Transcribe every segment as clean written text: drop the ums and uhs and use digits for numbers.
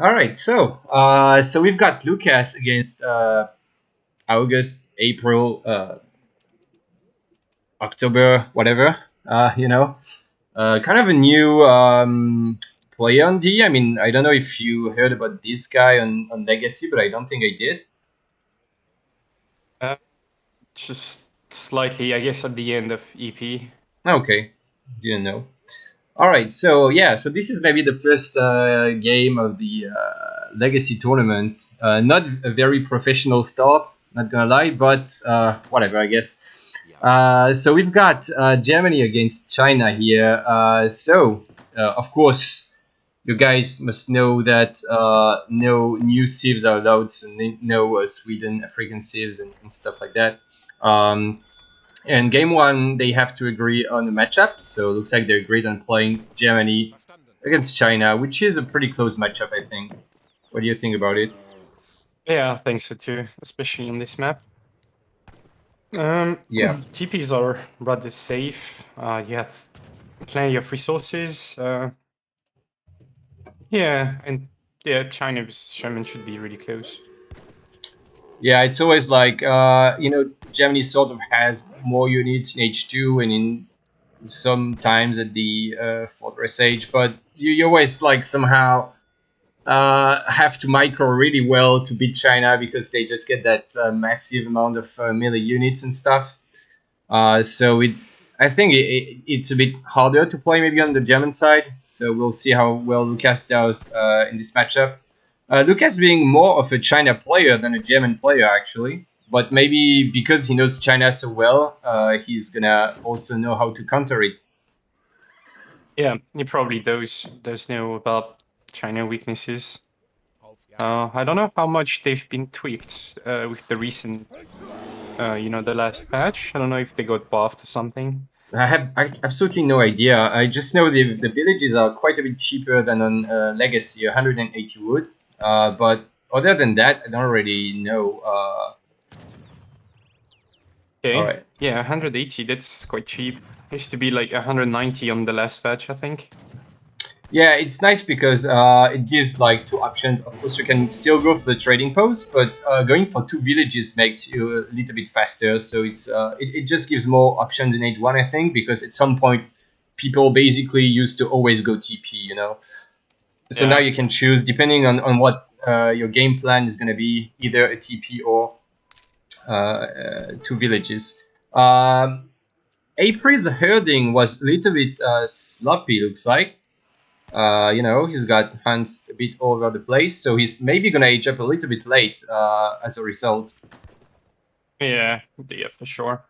All right, so we've got Lukas against August, April, October, whatever. Kind of a new player on D. I mean, I don't know if you heard about this guy on Legacy, but I don't think I did. Uh, just slightly, I guess, at the end of EP. Okay, didn't know. All right, so this is maybe the first game of the Legacy tournament. Not a very professional start, not gonna lie, but whatever, I guess. So we've got Germany against China here. Of course, you guys must know that no new civs are allowed, so no Sweden African civs and stuff like that. Um, and game one, they have to agree on the matchup. So it looks like they agreed on playing Germany against China, which is a pretty close matchup, I think. What do you think about it? Yeah, I think so too, especially on this map. Yeah. TPs are rather safe. You have plenty of resources. Yeah, and yeah, China vs Sherman should be really close. Yeah, it's always like, Germany sort of has more units in H2 and in sometimes at the Fortress Age, but you always like somehow have to micro really well to beat China because they just get that massive amount of melee units and stuff. I think it's a bit harder to play maybe on the German side. So we'll see how well Lukas does in this matchup. Lukas being more of a China player than a German player actually, but maybe because he knows China so well, he's gonna also know how to counter it. Yeah, he probably does know about China weaknesses. I don't know how much they've been tweaked with the recent, the last patch. I don't know if they got buffed or something. I absolutely no idea. I just know the villages are quite a bit cheaper than on Legacy, 180 wood. But other than that, I don't really know. All Okay, right. yeah, 180. That's quite cheap. Used to be like 190 on the last patch, I think. Yeah, it's nice because it gives like two options. Of course, you can still go for the trading post, but going for two villages makes you a little bit faster. So it just gives more options in Age 1, I think, because at some point, people basically used to always go TP, you know? So now Yeah. you can choose, depending on what your game plan is going to be, either a TP or two villages. April's herding was a little bit sloppy, looks like. He's got hunts a bit all over the place, so he's maybe gonna age up a little bit late as a result. Yeah, for sure.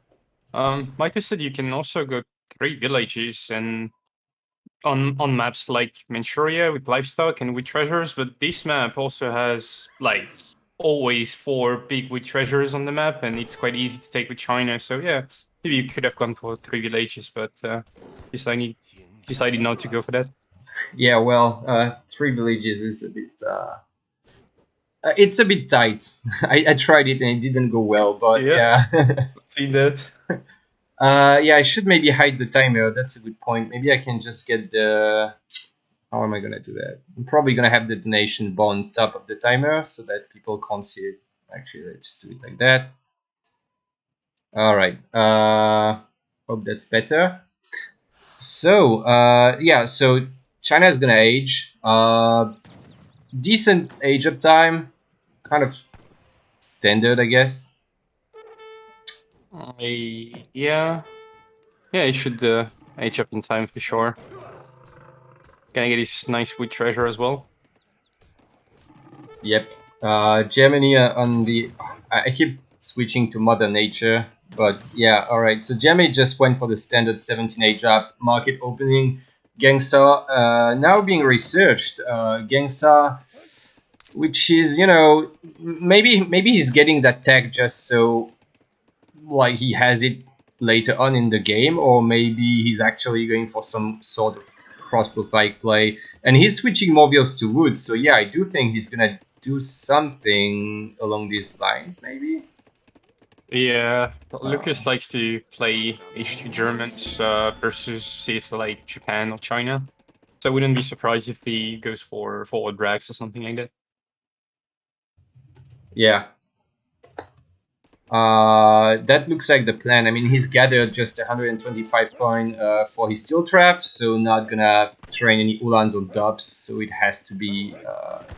Like I said, you can also go 3 villages and on maps like Manchuria with livestock and with treasures, but this map also has like always 4 big with treasures on the map, and it's quite easy to take with China. So yeah, maybe you could have gone for 3 villages, but decided decided not to go for that. Yeah, well, three villages is a bit. It's a bit tight. I tried it and it didn't go well, but Yeah, yeah. see that. Yeah, I should maybe hide the timer. That's a good point. Maybe I can just get the. How am I gonna do that? I'm probably gonna have the donation bar on top of the timer so that people can't see it. Actually, let's do it like that. All right. Hope that's better. So China is gonna age. Decent age up time, kind of standard, I guess. Yeah, yeah, it should age up in time for sure. Can I get his nice wood treasure as well? Yep. Germany on the. I keep switching to Mother Nature, but yeah. All right. So Germany just went for the standard 17 age up market opening. Gangsa now being researched. Gangsa, which is maybe he's getting that tag just so like he has it later on in the game, or maybe he's actually going for some sort of crossbow pike play, and he's switching mobiles to wood. So yeah, I do think he's gonna do something along these lines, maybe. Yeah, Uh, Lucas likes to play H2 Germans versus cities like Japan or China. So I wouldn't be surprised if he goes for forward drags or something like that. Yeah. That looks like the plan. I mean, he's gathered just 125 coin for his steel traps, so not gonna train any Ulans on tops, so it has to be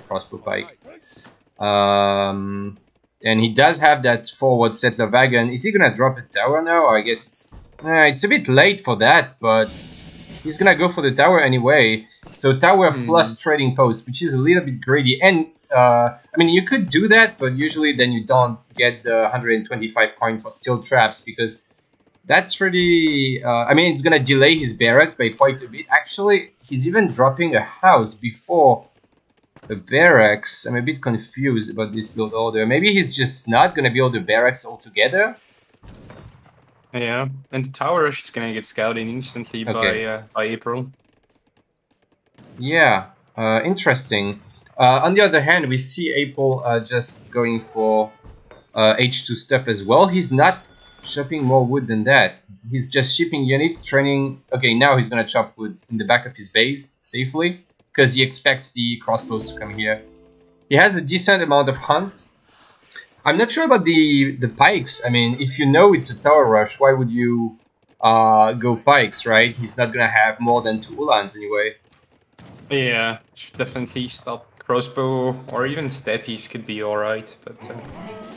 crossbow pike. And he does have that forward settler wagon. Is he gonna drop a tower now? I guess it's a bit late for that, but he's gonna go for the tower anyway. So tower plus trading post, which is a little bit greedy. And I mean, you could do that, but usually then you don't get the 125 coin for steel traps because that's really. I mean, it's gonna delay his barracks by quite a bit. Actually, he's even dropping a house before the barracks. I'm a bit confused about this build order. Maybe he's just not gonna build the barracks altogether. Yeah, and the tower rush is gonna get scouted instantly by April. Yeah, interesting. On the other hand, we see April just going for H2 stuff as well. He's not chopping more wood than that. He's just shipping units, training. Okay, now he's gonna chop wood in the back of his base safely because he expects the crossbows to come here. He has a decent amount of hunts. I'm not sure about the pikes. I mean, if you know it's a tower rush, why would you go pikes, right? He's not gonna have more than 2 Ulans anyway. Yeah, should definitely stop crossbow or even steppies could be alright, but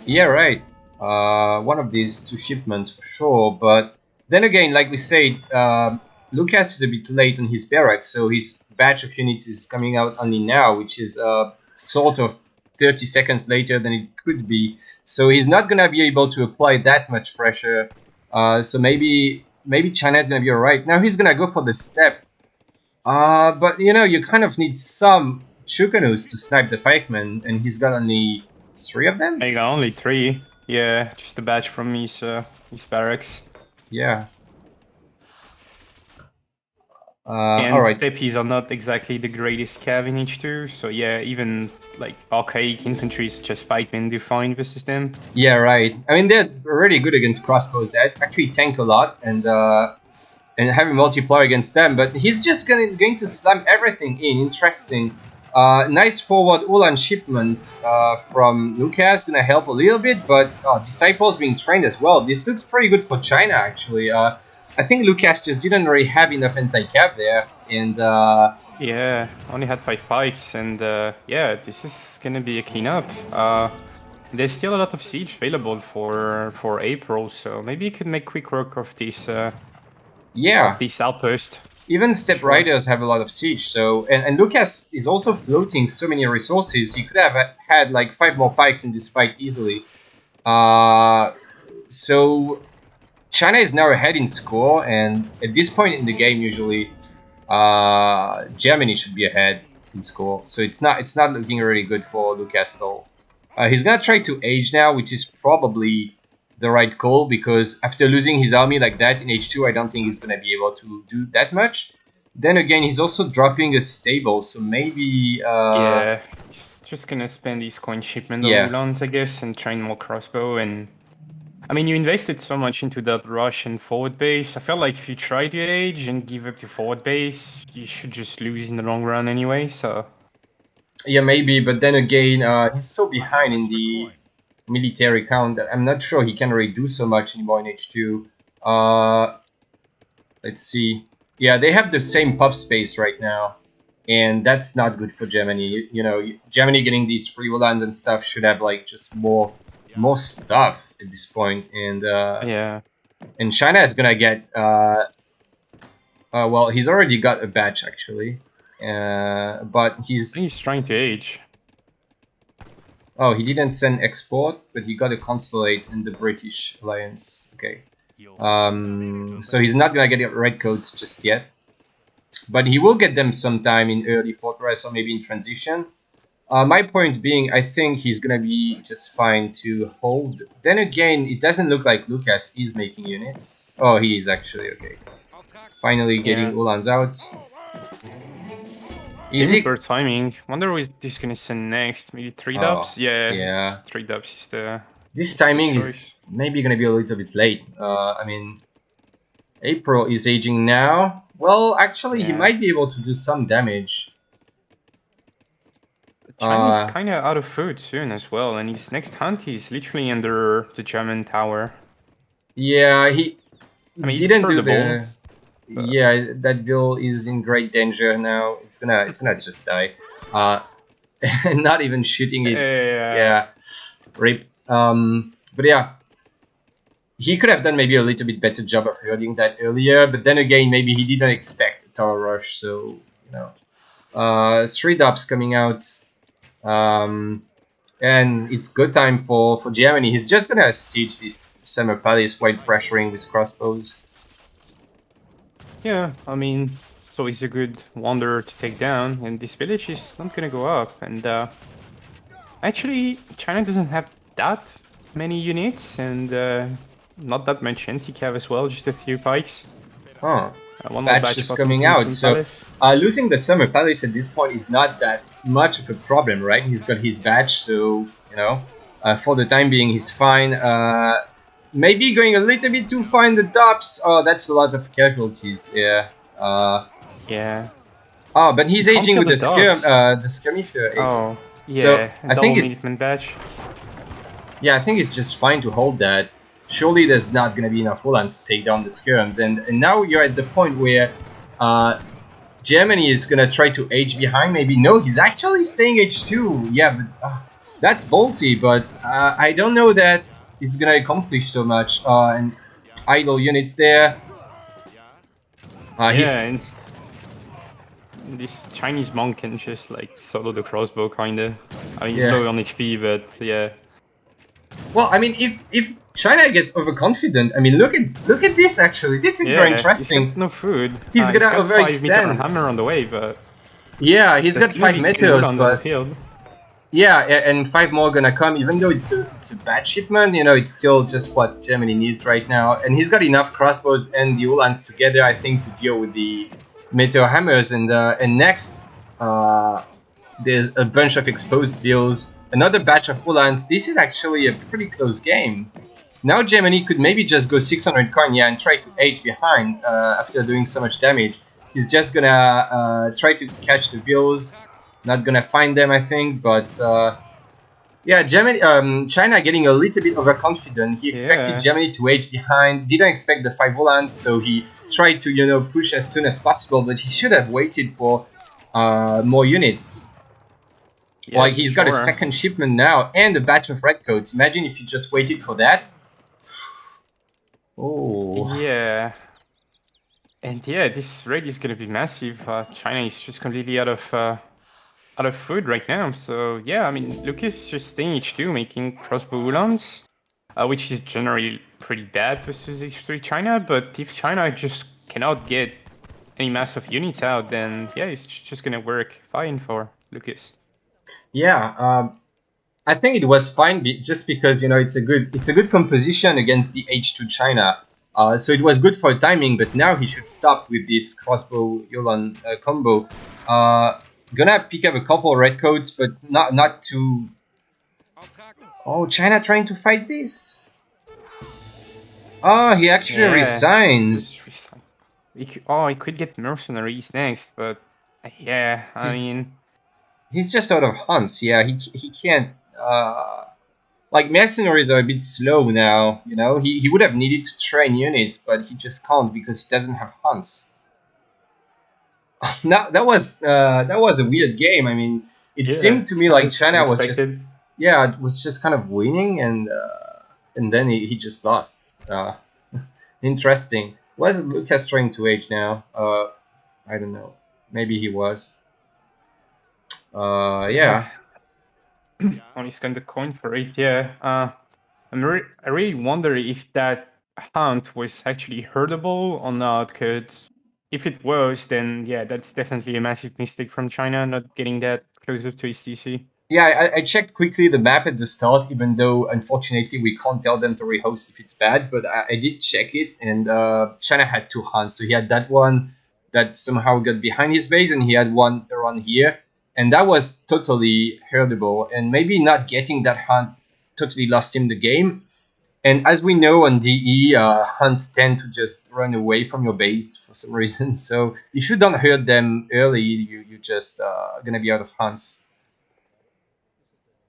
yeah, right. One of these 2 shipments for sure, but then again, like we said, Lukas is a bit late on his barracks, so his batch of units is coming out only now, which is sort of 30 seconds later than it could be. So he's not gonna be able to apply that much pressure. So maybe China is gonna be alright. Now he's gonna go for the step. But you know, you kind of need some Chukanus to snipe the pikemen, and he's got only 3 of them? I got only 3. Yeah, just a batch from his barracks. Yeah. And alright. steppies are not exactly the greatest cav in H2, so yeah, even like archaic infantry such as pikemen do fine versus them. Yeah, right. I mean, they're really good against crossbows. They actually tank a lot and have a multiplier against them. But he's just going to slam everything in. Interesting. Nice forward Ulan shipment from Lukas. Gonna help a little bit, but Disciples being trained as well. This looks pretty good for China, actually. I think Lukas just didn't really have enough anti-cav there. And yeah, only had 5 pikes, and yeah, this is gonna be a cleanup. There's still a lot of siege available for April, so maybe you could make quick work of this. Yeah, this outpost. Even step riders have a lot of siege. So and Lukas is also floating so many resources. He could have had like 5 more pikes in this fight easily. So China is now ahead in score, and at this point in the game, usually Germany should be ahead in score. So it's not looking really good for Lukas at all. He's gonna try to age now, which is probably the right call, because after losing his army like that in H2, I don't think he's gonna be able to do that much. Then again, he's also dropping a stable, so maybe yeah, he's just gonna spend his coin shipment on Ulans, I guess, and train more crossbow. And I mean, you invested so much into that rush and forward base. I felt like if you try to age and give up your forward base, you should just lose in the long run anyway. So yeah, maybe. But then again, he's so behind in the military count that I'm not sure he can really do so much anymore in H2. Let's see. Yeah, they have the same pop space right now, and that's not good for Germany. You know, Germany getting these free lands and stuff should have like just more stuff at this point. And yeah, and China is gonna get well, he's already got a batch actually, but he's trying to age. Oh, he didn't send export, but he got a consulate in the British Alliance. Okay. So he's not gonna get red coats just yet. But he will get them sometime in early Fortress or maybe in transition. My point being, I think he's gonna be just fine to hold. Then again, it doesn't look like Lukas is making units. Oh, he is actually, okay. Finally getting Ulans out. Easy for timing. Wonder what he's gonna send next. Maybe 3 dubs? Yeah. 3 dubs is the... This timing is maybe gonna be a little bit late. I mean, April is aging now. Well, actually, he Yeah. might be able to do some damage. China is Uh, kind of out of food soon as well, and his next hunt is literally under the German tower. yeah, he I mean, it's didn't do hurtable, the. but Yeah, that bill is in great danger now. It's gonna just die. Uh, not even shooting it. yeah, Yeah, rip. But yeah, he could have done maybe a little bit better job of hurting that earlier. But then again, maybe he didn't expect a tower rush. So you know, 3 dops coming out. Um, and it's good time for Germany. He's just gonna siege this summer palace while pressuring with crossbows. yeah. I mean, it's always a good wonder to take down, and this village is not gonna go up. And actually, China doesn't have that many units, and not that much anti-cav as well. Just a few pikes. Huh. One more Batch batch is popping coming from the out. Sun So Palace. losing the summer palace at this point is not that much of a problem, right? He's got his batch, so you know, for the time being, he's fine. Maybe going a little bit too far in the tops. Oh, that's a lot of casualties there. Yeah. Oh, but You he's can't aging kill with the dogs. the skirmisher age. Oh, So yeah. A I think double it's Minuteman badge. yeah, I think it's just fine to hold that. Surely there's not gonna be enough Uhlans to take down the skirms, and now you're at the point where Germany is gonna try to age behind. Maybe no, he's actually staying H2. Yeah, but that's ballsy. But I don't know that it's gonna accomplish so much. And idle units there. Yeah, He's and this Chinese monk can just like solo the crossbow, kinda. I mean, he's yeah. low on HP, but yeah. Well, I mean, if China gets overconfident, I mean, look at this. Actually, this is very Yeah, he's got interesting. no food. He's He's gonna got 5 meter overextend. hammer on the way, but Yeah, he's there's got gonna five be 10 meteors, Ulans on the but field. yeah, and five more gonna come. Even though it's a bad shipment, it's still just what Germany needs right now. And he's got enough crossbows and the Uhlans together, I think, to deal with the meteor hammers. And next, there's a bunch of exposed bills, another batch of Uhlans. This is actually a pretty close game. Now Germany could maybe just go 600 coin, yeah, and try to age behind after doing so much damage. He's just gonna try to catch the bills. Not gonna find them, I think, but yeah, Germany, China getting a little bit overconfident. He expected Yeah. Germany to age behind, didn't expect the 5 Volans, so he tried to push as soon as possible. But he should have waited for more units. Yeah, Like he's got a sure. second shipment now and a batch of redcoats. Imagine if you just waited for that. Oh, Yeah. And yeah, this raid is gonna be massive. China is just completely out of food right now. So yeah, I mean, Lukas is just staying H2, making crossbow Ulans, which is generally pretty bad versus H3 China. But if China just cannot get any massive units out, then yeah, it's just gonna work fine for Lukas. yeah. I think it was fine just because it's a good composition against the H2 China. So it was good for timing, but now he should stop with this crossbow Yolan combo. Gonna pick up a couple redcoats, but not too. Oh, China trying to fight this. Oh, he actually Yeah. resigns. He could get mercenaries next, but yeah, I He's mean, he's just out of hunts. Yeah, he can't. Like mercenaries are a bit slow now. He would have needed to train units, but he just can't because he doesn't have hunts. Now that was a weird game. I mean, it yeah, seemed to me that like was China was just unexpected. yeah, it was just kind of winning, and then he just lost. Interesting. Was Lucas trying to age now? I don't know. Maybe he was. Yeah, Yeah. only scanned the coin for it. Yeah. I really wonder if that hunt was actually herdable or not. Because if it was, then yeah, that's definitely a massive mistake from China not getting that closer to his TC. Yeah, I checked quickly the map at the start, even though unfortunately we can't tell them to rehost if it's bad. But I did check it, and China had 2 hunts. So he had that one that somehow got behind his base, and he had one around here, and that was totally herdable. And maybe not getting that hunt totally lost him the game. And as we know on DE, hunts tend to just run away from your base for some reason. So if you don't hurt them early, you just gonna be out of hunts.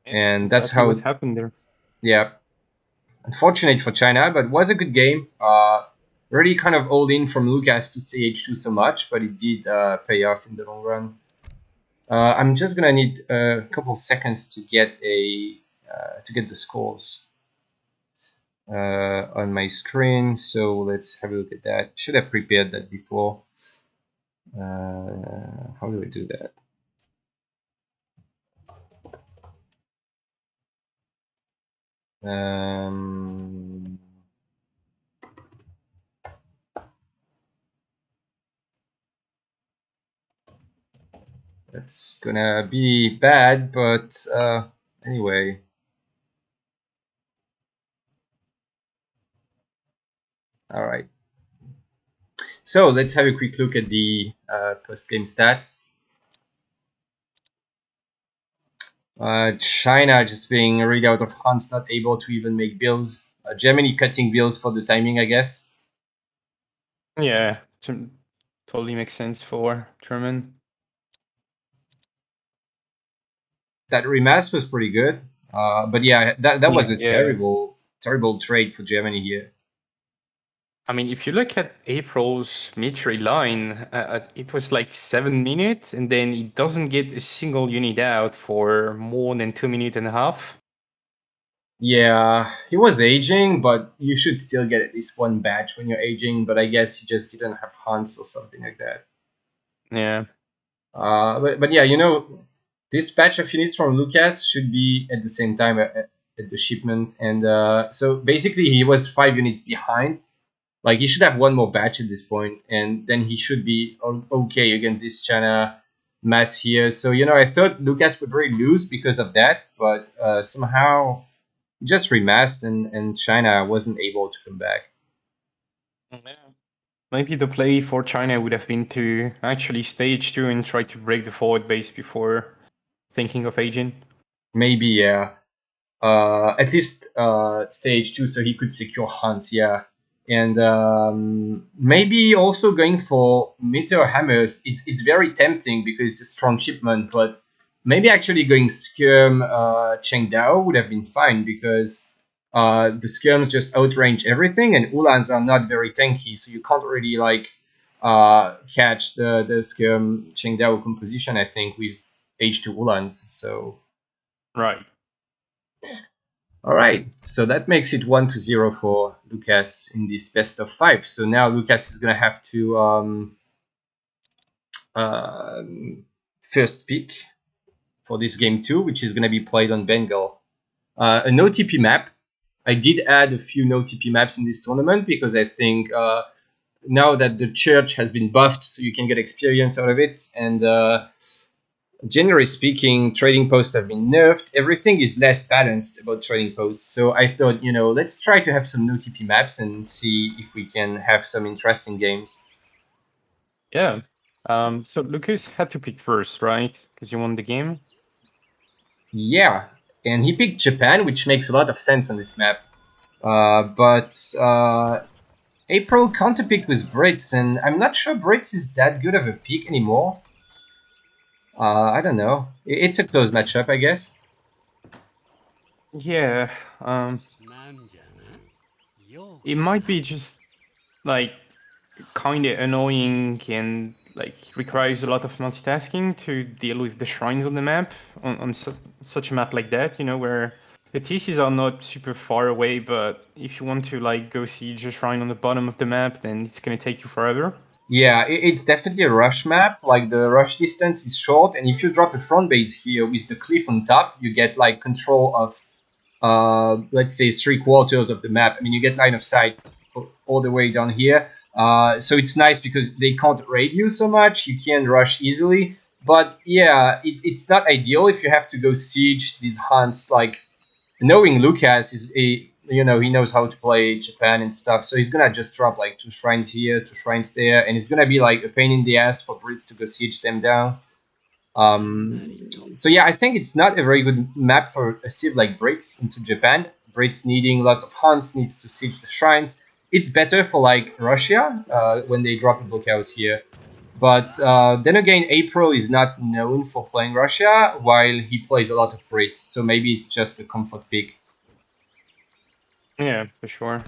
Yeah, And that's exactly what how, happened there. yeah, unfortunate for China, but was a good game. Really kind of all in from Lukas to CH2 so much, but it did pay off in the long run. I'm just gonna need a couple seconds to get the scores on my screen. So let's have a look at that. Should have prepared that before. How do I do that? Um, that's gonna be bad, but anyway. All right. So let's have a quick look at the post-game stats. China just being really out of hunts, not able to even make bills. Germany cutting bills for the timing, I guess. Yeah, totally makes sense for German. That remass was pretty good. But yeah, that was a Yeah. terrible trade for Germany here. I mean, if you look at April's military line, it was like 7 minutes, and then it doesn't get a single unit out for more than 2 minutes and a half. Yeah, he was aging, but you should still get at least one batch when you're aging. But I guess he just didn't have hunts or something like that. Yeah. But yeah, you know, this batch of units from Lukas should be at the same time at the shipment, and so basically he was 5 units behind. Like he should have one more batch at this point, and then he should be okay against this China mass here. So you know, I thought Lukas would really lose because of that, but somehow he just remassed, and China wasn't able to come back. Yeah. Maybe the play for China would have been to actually stage 2 and try to break the forward base before thinking of aging. Maybe yeah. At least stage 2, so he could secure hunts. Yeah, and maybe also going for meteor hammers. It's very tempting because it's a strong shipment, but maybe actually going skirm Chengdao would have been fine because the skirms just outrange everything, and ulans are not very tanky, so you can't really like catch the skirm Chengdao composition. I think with H2 ulans, so. Right. All right, so that makes it 1-0 for Lukas in this best of 5. So now Lukas is gonna have to first pick for this game 2, which is gonna be played on Bengal. An OTP map. I did add a few no TP maps in this tournament because I think now that the church has been buffed, so you can get experience out of it, and generally speaking, trading posts have been nerfed. Everything is less balanced about trading posts. So I thought, you know, let's try to have some no TP maps and see if we can have some interesting games. Yeah. So Lucas had to pick first, right? Because you won the game. Yeah, and he picked Japan, which makes a lot of sense on this map. But April counterpicked with Brits, and I'm not sure Brits is that good of a pick anymore. I don't know. It's a close matchup, I guess. Yeah. It might be just like kind of annoying and like requires a lot of multitasking to deal with the shrines on the map on such a map like that, you know, where the TCs are not super far away, but if you want to like go siege a shrine on the bottom of the map, then it's gonna take you forever. Yeah, it's definitely a rush map. Like the rush distance is short, and if you drop a front base here with the cliff on top, you get like control of, let's say 3/4 of the map. I mean, you get line of sight all the way down here. So it's nice because they can't raid you so much. You can rush easily. But yeah, it's not ideal if you have to go siege these hunts. Like knowing Lukas is a, you know, he knows how to play Japan and stuff, so he's gonna just drop like 2 shrines here, 2 shrines there, and it's gonna be like a pain in the ass for Brits to go siege them down. So yeah, I think it's not a very good map for a civ like Brits into Japan. Brits needing lots of hunts, needs to siege the shrines. It's better for like Russia when they drop a blockhouse here. But then again, April is not known for playing Russia, while he plays a lot of Brits. So maybe it's just a comfort pick. Yeah, for sure.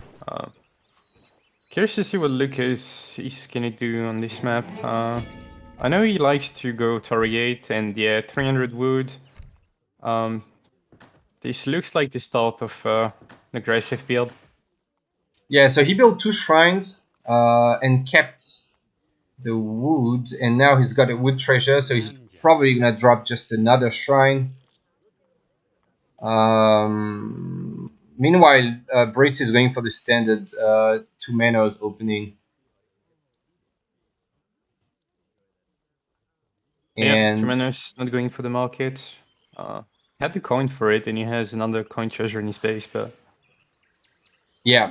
Curious to see what Lukas is gonna do on this map. I know he likes to go Torrigate and yeah, 300 wood. This looks like the start of an aggressive build. Yeah, so he built 2 shrines and kept the wood, and now he's got a wood treasure, so he's probably gonna drop just another shrine. Meanwhile, Brits is going for the standard 2 manas opening. Yeah, And Tremendous not going for the market. He had the coin for it, and he has another coin treasure in his base, but yeah,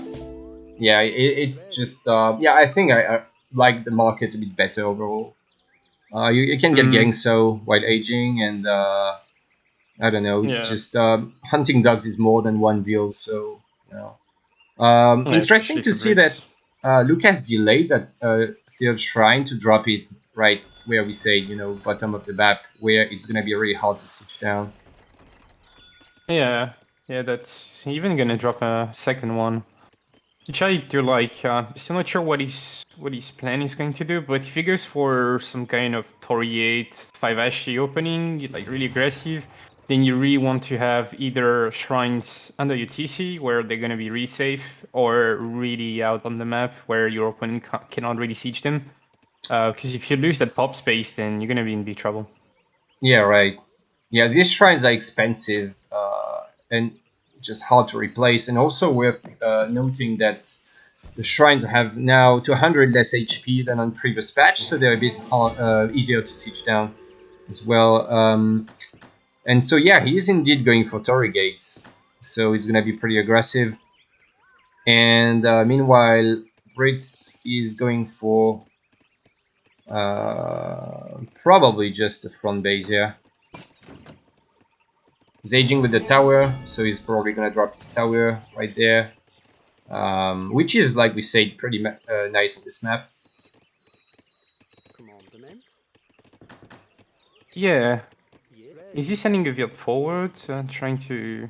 it's just yeah. I think I like the market a bit better overall. You can get Gangso while aging, and I don't know. It's yeah, just hunting dogs is more than one build, so you know. yeah, Interesting especially to for see that Brits. Lukas delayed that third shrine to drop it right where we say, bottom of the map, where it's gonna be really hard to siege down. Yeah, yeah, that's even gonna drop a second one. Which I do like. Still not sure what his plan is going to do, but if he goes for some kind of Tory 8 5 Ashy opening, like really aggressive, then you really want to have either shrines under your TC where they're gonna be really safe, or really out on the map where your opponent cannot really siege them. Because if you lose that pop space, then you're gonna be in big trouble. Yeah, right. Yeah, these shrines are expensive and just hard to replace, and also worth noting that the shrines have now 200 less HP than on previous patch, so they're a bit easier to siege down as well. And so yeah, he is indeed going for Torii gates, so it's gonna be pretty aggressive. And meanwhile, Brits is going for probably just the front base here. He's aging with the tower, so he's probably gonna drop his tower right there, which is, like we said, pretty nice on this map. Yeah. Is he sending a build forward, trying to,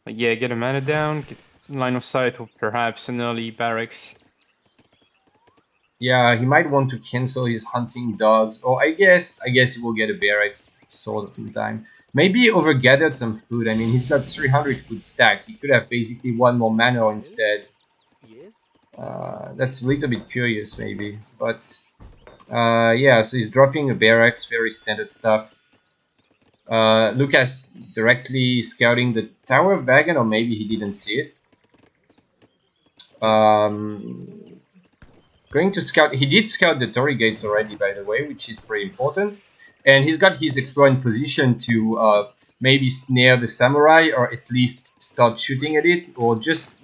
yeah, get a mana down, get line of sight, or perhaps an early barracks? Yeah, he might want to cancel his hunting dogs, or I guess he will get a barracks sort of in time. Maybe overgathered some food. I mean, he's got 300 food stacked. He could have basically one more mana instead. That's a little bit curious, maybe, but yeah. So he's dropping a barracks, very standard stuff. Lukas directly scouting the tower wagon, or maybe he didn't see it. Going to scout. He did scout the Torii gates already, by the way, which is pretty important. And he's got his explorer in position to maybe snare the samurai, or at least start shooting at it, or just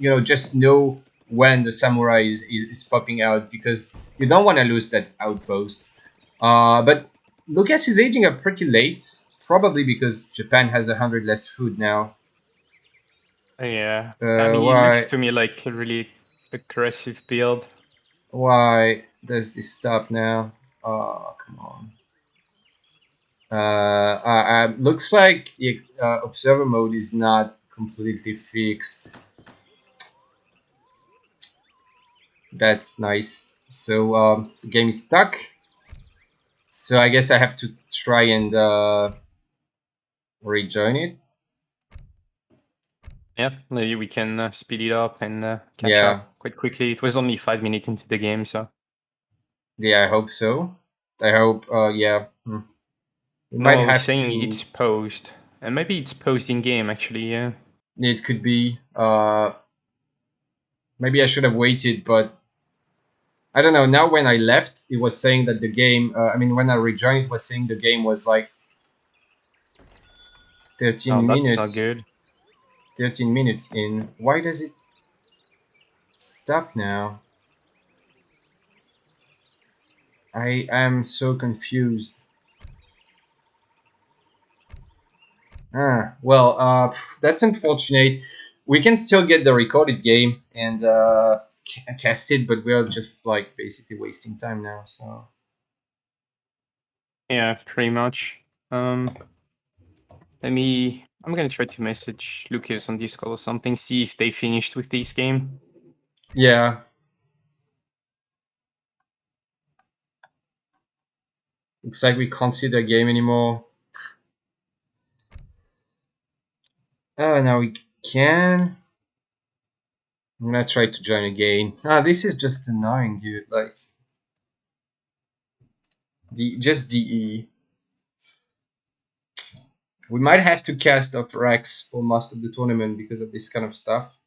know when the samurai is popping out, because you don't want to lose that outpost. But Lucas is aging up pretty late, probably because Japan has 100 less food now. Yeah. I mean, it looks to me like a really aggressive build. Why does this stop now? Oh, come on. Looks like the observer mode is not completely fixed. That's nice. So the game is stuck. So I guess I have to try and rejoin it. Yeah, maybe we can speed it up and catch Yeah, up quite quickly. It was only 5 minutes into the game, so. yeah, I hope so. I hope, yeah. We might No, he's have saying to. it's posed. And maybe it's posed in game, actually, yeah. It could be. Maybe I should have waited, but I don't know. Now when I left, it was saying that the game. I mean, when I rejoined, it was saying the game was like 13 Oh, that's not minutes. good. 13 minutes in. Why does it stop now? I am so confused. Well, that's unfortunate. we can still get the recorded game and cast it, but we are just like basically wasting time now. So Yeah, pretty much. I'm gonna try to message Lucas on Discord or something, see if they finished with this game. yeah, looks like we can't see the game anymore. Oh, now we can. I'm gonna try to join again. Ah, this is just annoying, dude. Like, just DE. We might have to cast up Rex for most of the tournament because of this kind of stuff.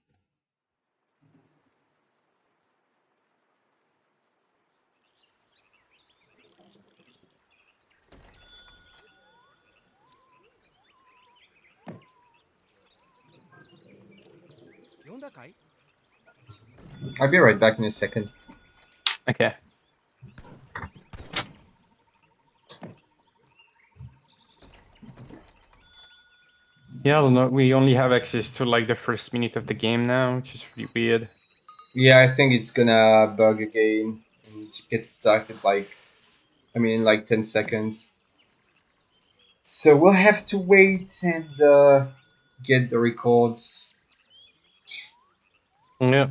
I'll be right back in a second. Okay. Yeah, I don't know. We only have access to like the first minute of the game now, which is really weird. Yeah, I think it's gonna bug again and get stuck at like, in like 10 seconds. So we'll have to wait and get the records. Yeah.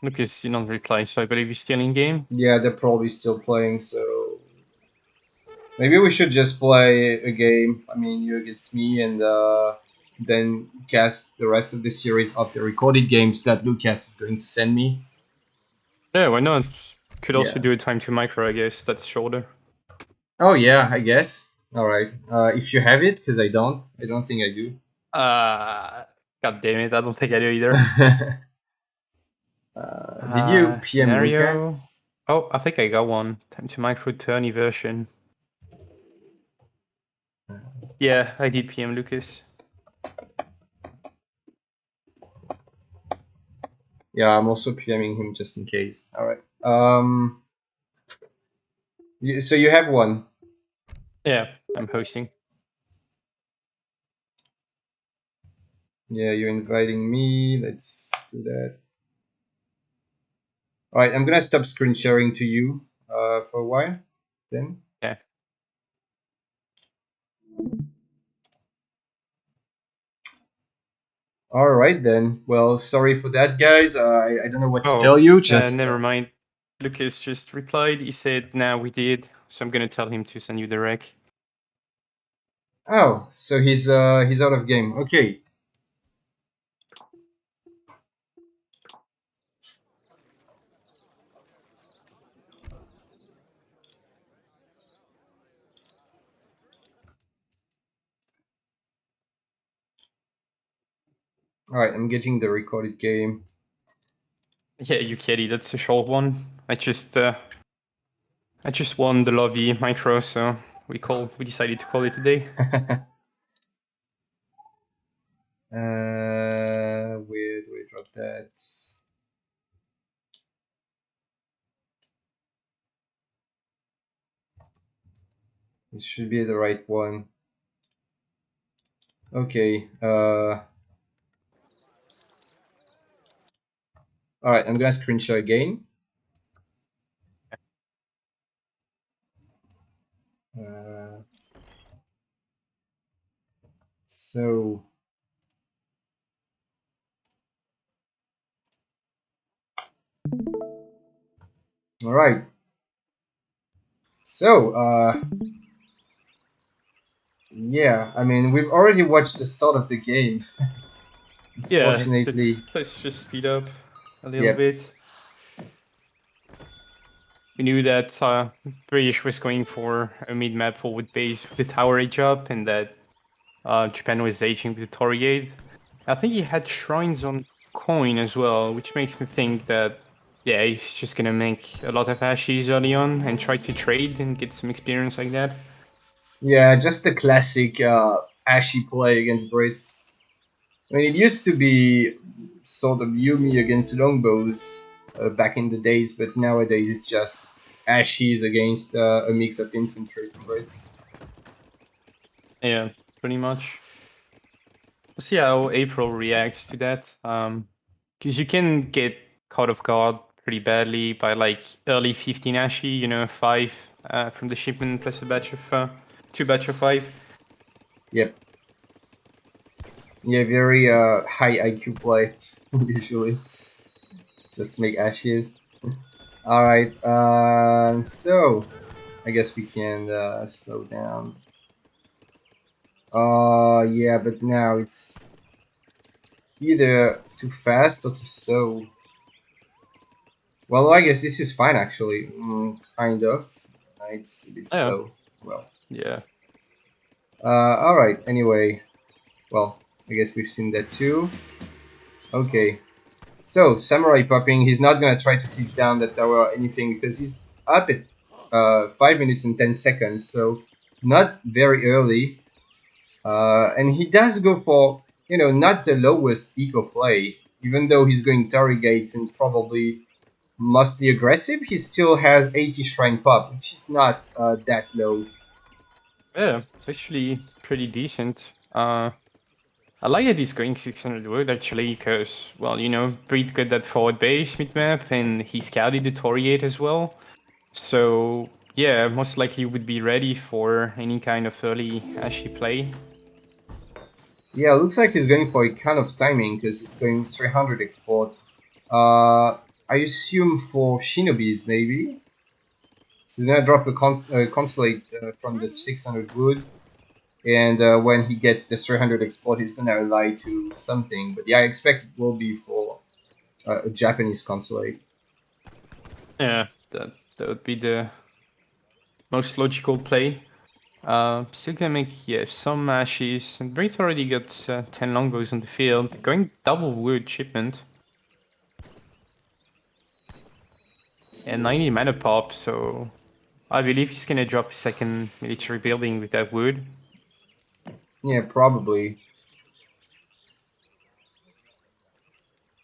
Lucas did not reply, so I believe he's still in game. Yeah, they're probably still playing, so maybe we should just play a game. You against me, and then cast the rest of the series of the recorded games that Lucas is going to send me. Yeah, why not? Could also Yeah. do a time to micro, I guess. That's shorter. Oh yeah, I guess. All right. If you have it, because I don't. I don't think I do. Uh, God damn it, I don't think I do either. Did you PM Scenario. Lucas? Oh, I think I got one. Time to micro tourney version. Yeah, I did PM Lucas. Yeah, I'm also PMing him just in case. All right. So you have one. Yeah, I'm hosting. Yeah, you're inviting me. Let's do that. All right, I'm gonna stop screen sharing to you for a while. Then. Yeah. All right then. Well, sorry for that, guys. I don't know what to Oh, tell you. Just never mind. Lucas just replied. He said, "Now we did." So I'm gonna tell him to send you the rec. oh, so he's out of game. Okay. All right, I'm getting the recorded game. Yeah, you kitty. That's a short one. I just won the lobby micro, so we decided to call it a day. Where do I drop that? This should be the right one. Okay. All right, I'm gonna screenshot again. Uh, so. All right. So, yeah, we've already watched the start of the game. Yeah, Unfortunately, let's just speed up a little yep. bit. We knew that British was going for a mid-map forward base with the tower age up, and that Japan was aging with the Torigate. I think he had shrines on coin as well, which makes me think that yeah, he's just gonna make a lot of ashes early on and try to trade and get some experience like that. Yeah, just the classic Ashy play against Brits. It used to be sort of Yumi against longbows back in the days, but nowadays it's just Ashes against a mix of infantry from Brits. Yeah, pretty much. We'll see how April reacts to that. Because you can get caught off guard pretty badly by like early 15 Ashi, you know, 5 from the shipment plus a batch of 2 batch of 5. Yep. Yeah, very high IQ play usually. Just make ashes. All right. So I guess we can slow down. Yeah, but now it's either too fast or too slow. Well, I guess this is fine actually. Kind of. It's a bit Yeah, slow. Well. yeah. All right. Anyway, well, I guess we've seen that too. Okay. So samurai popping. He's not gonna try to siege down that tower or anything because he's up at 5 minutes and 10 seconds. So not very early. And he does go for, not the lowest eco play. Even though he's going Torii Gates and probably mostly aggressive, he still has 80 Shrine Pop, which is not that low. Yeah, it's actually pretty decent. I like that he's going 600 wood actually, because, well, you know, Breed got that forward base mid-map, and he scouted the Toriate as well. So, yeah, most likely would be ready for any kind of early Ashy play. Yeah, looks like he's going for a kind of timing because he's going 300 export. I assume for Shinobis maybe. So he's gonna drop a consulate from the 600 wood. And when he gets the 300 export, he's gonna ally to something. But yeah, I expect it will be for a Japanese consulate. Yeah, that would be the most logical play. Still gonna make, yeah, some Ashes, and Breed already got 10 longbows on the field, going double wood shipment. And 90 mana pop, so I believe he's gonna drop a second military building with that wood. Yeah, probably.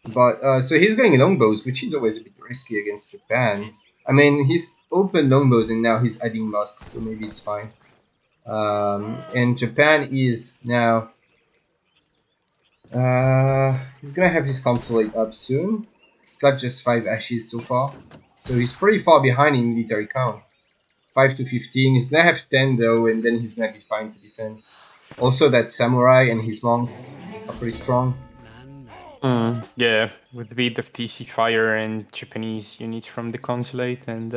But so he's going longbows, which is always a bit risky against Japan. I mean, he's open longbows and now he's adding musks, so maybe it's fine. And Japan is now. He's gonna have his consulate up soon. He's got just 5 ashes so far, so he's pretty far behind in military count. 5 to 15. He's gonna have 10 though, and then he's gonna be fine to defend. Also, that samurai and his monks are pretty strong. Yeah, with a bit of TC fire and Japanese units from the consulate, and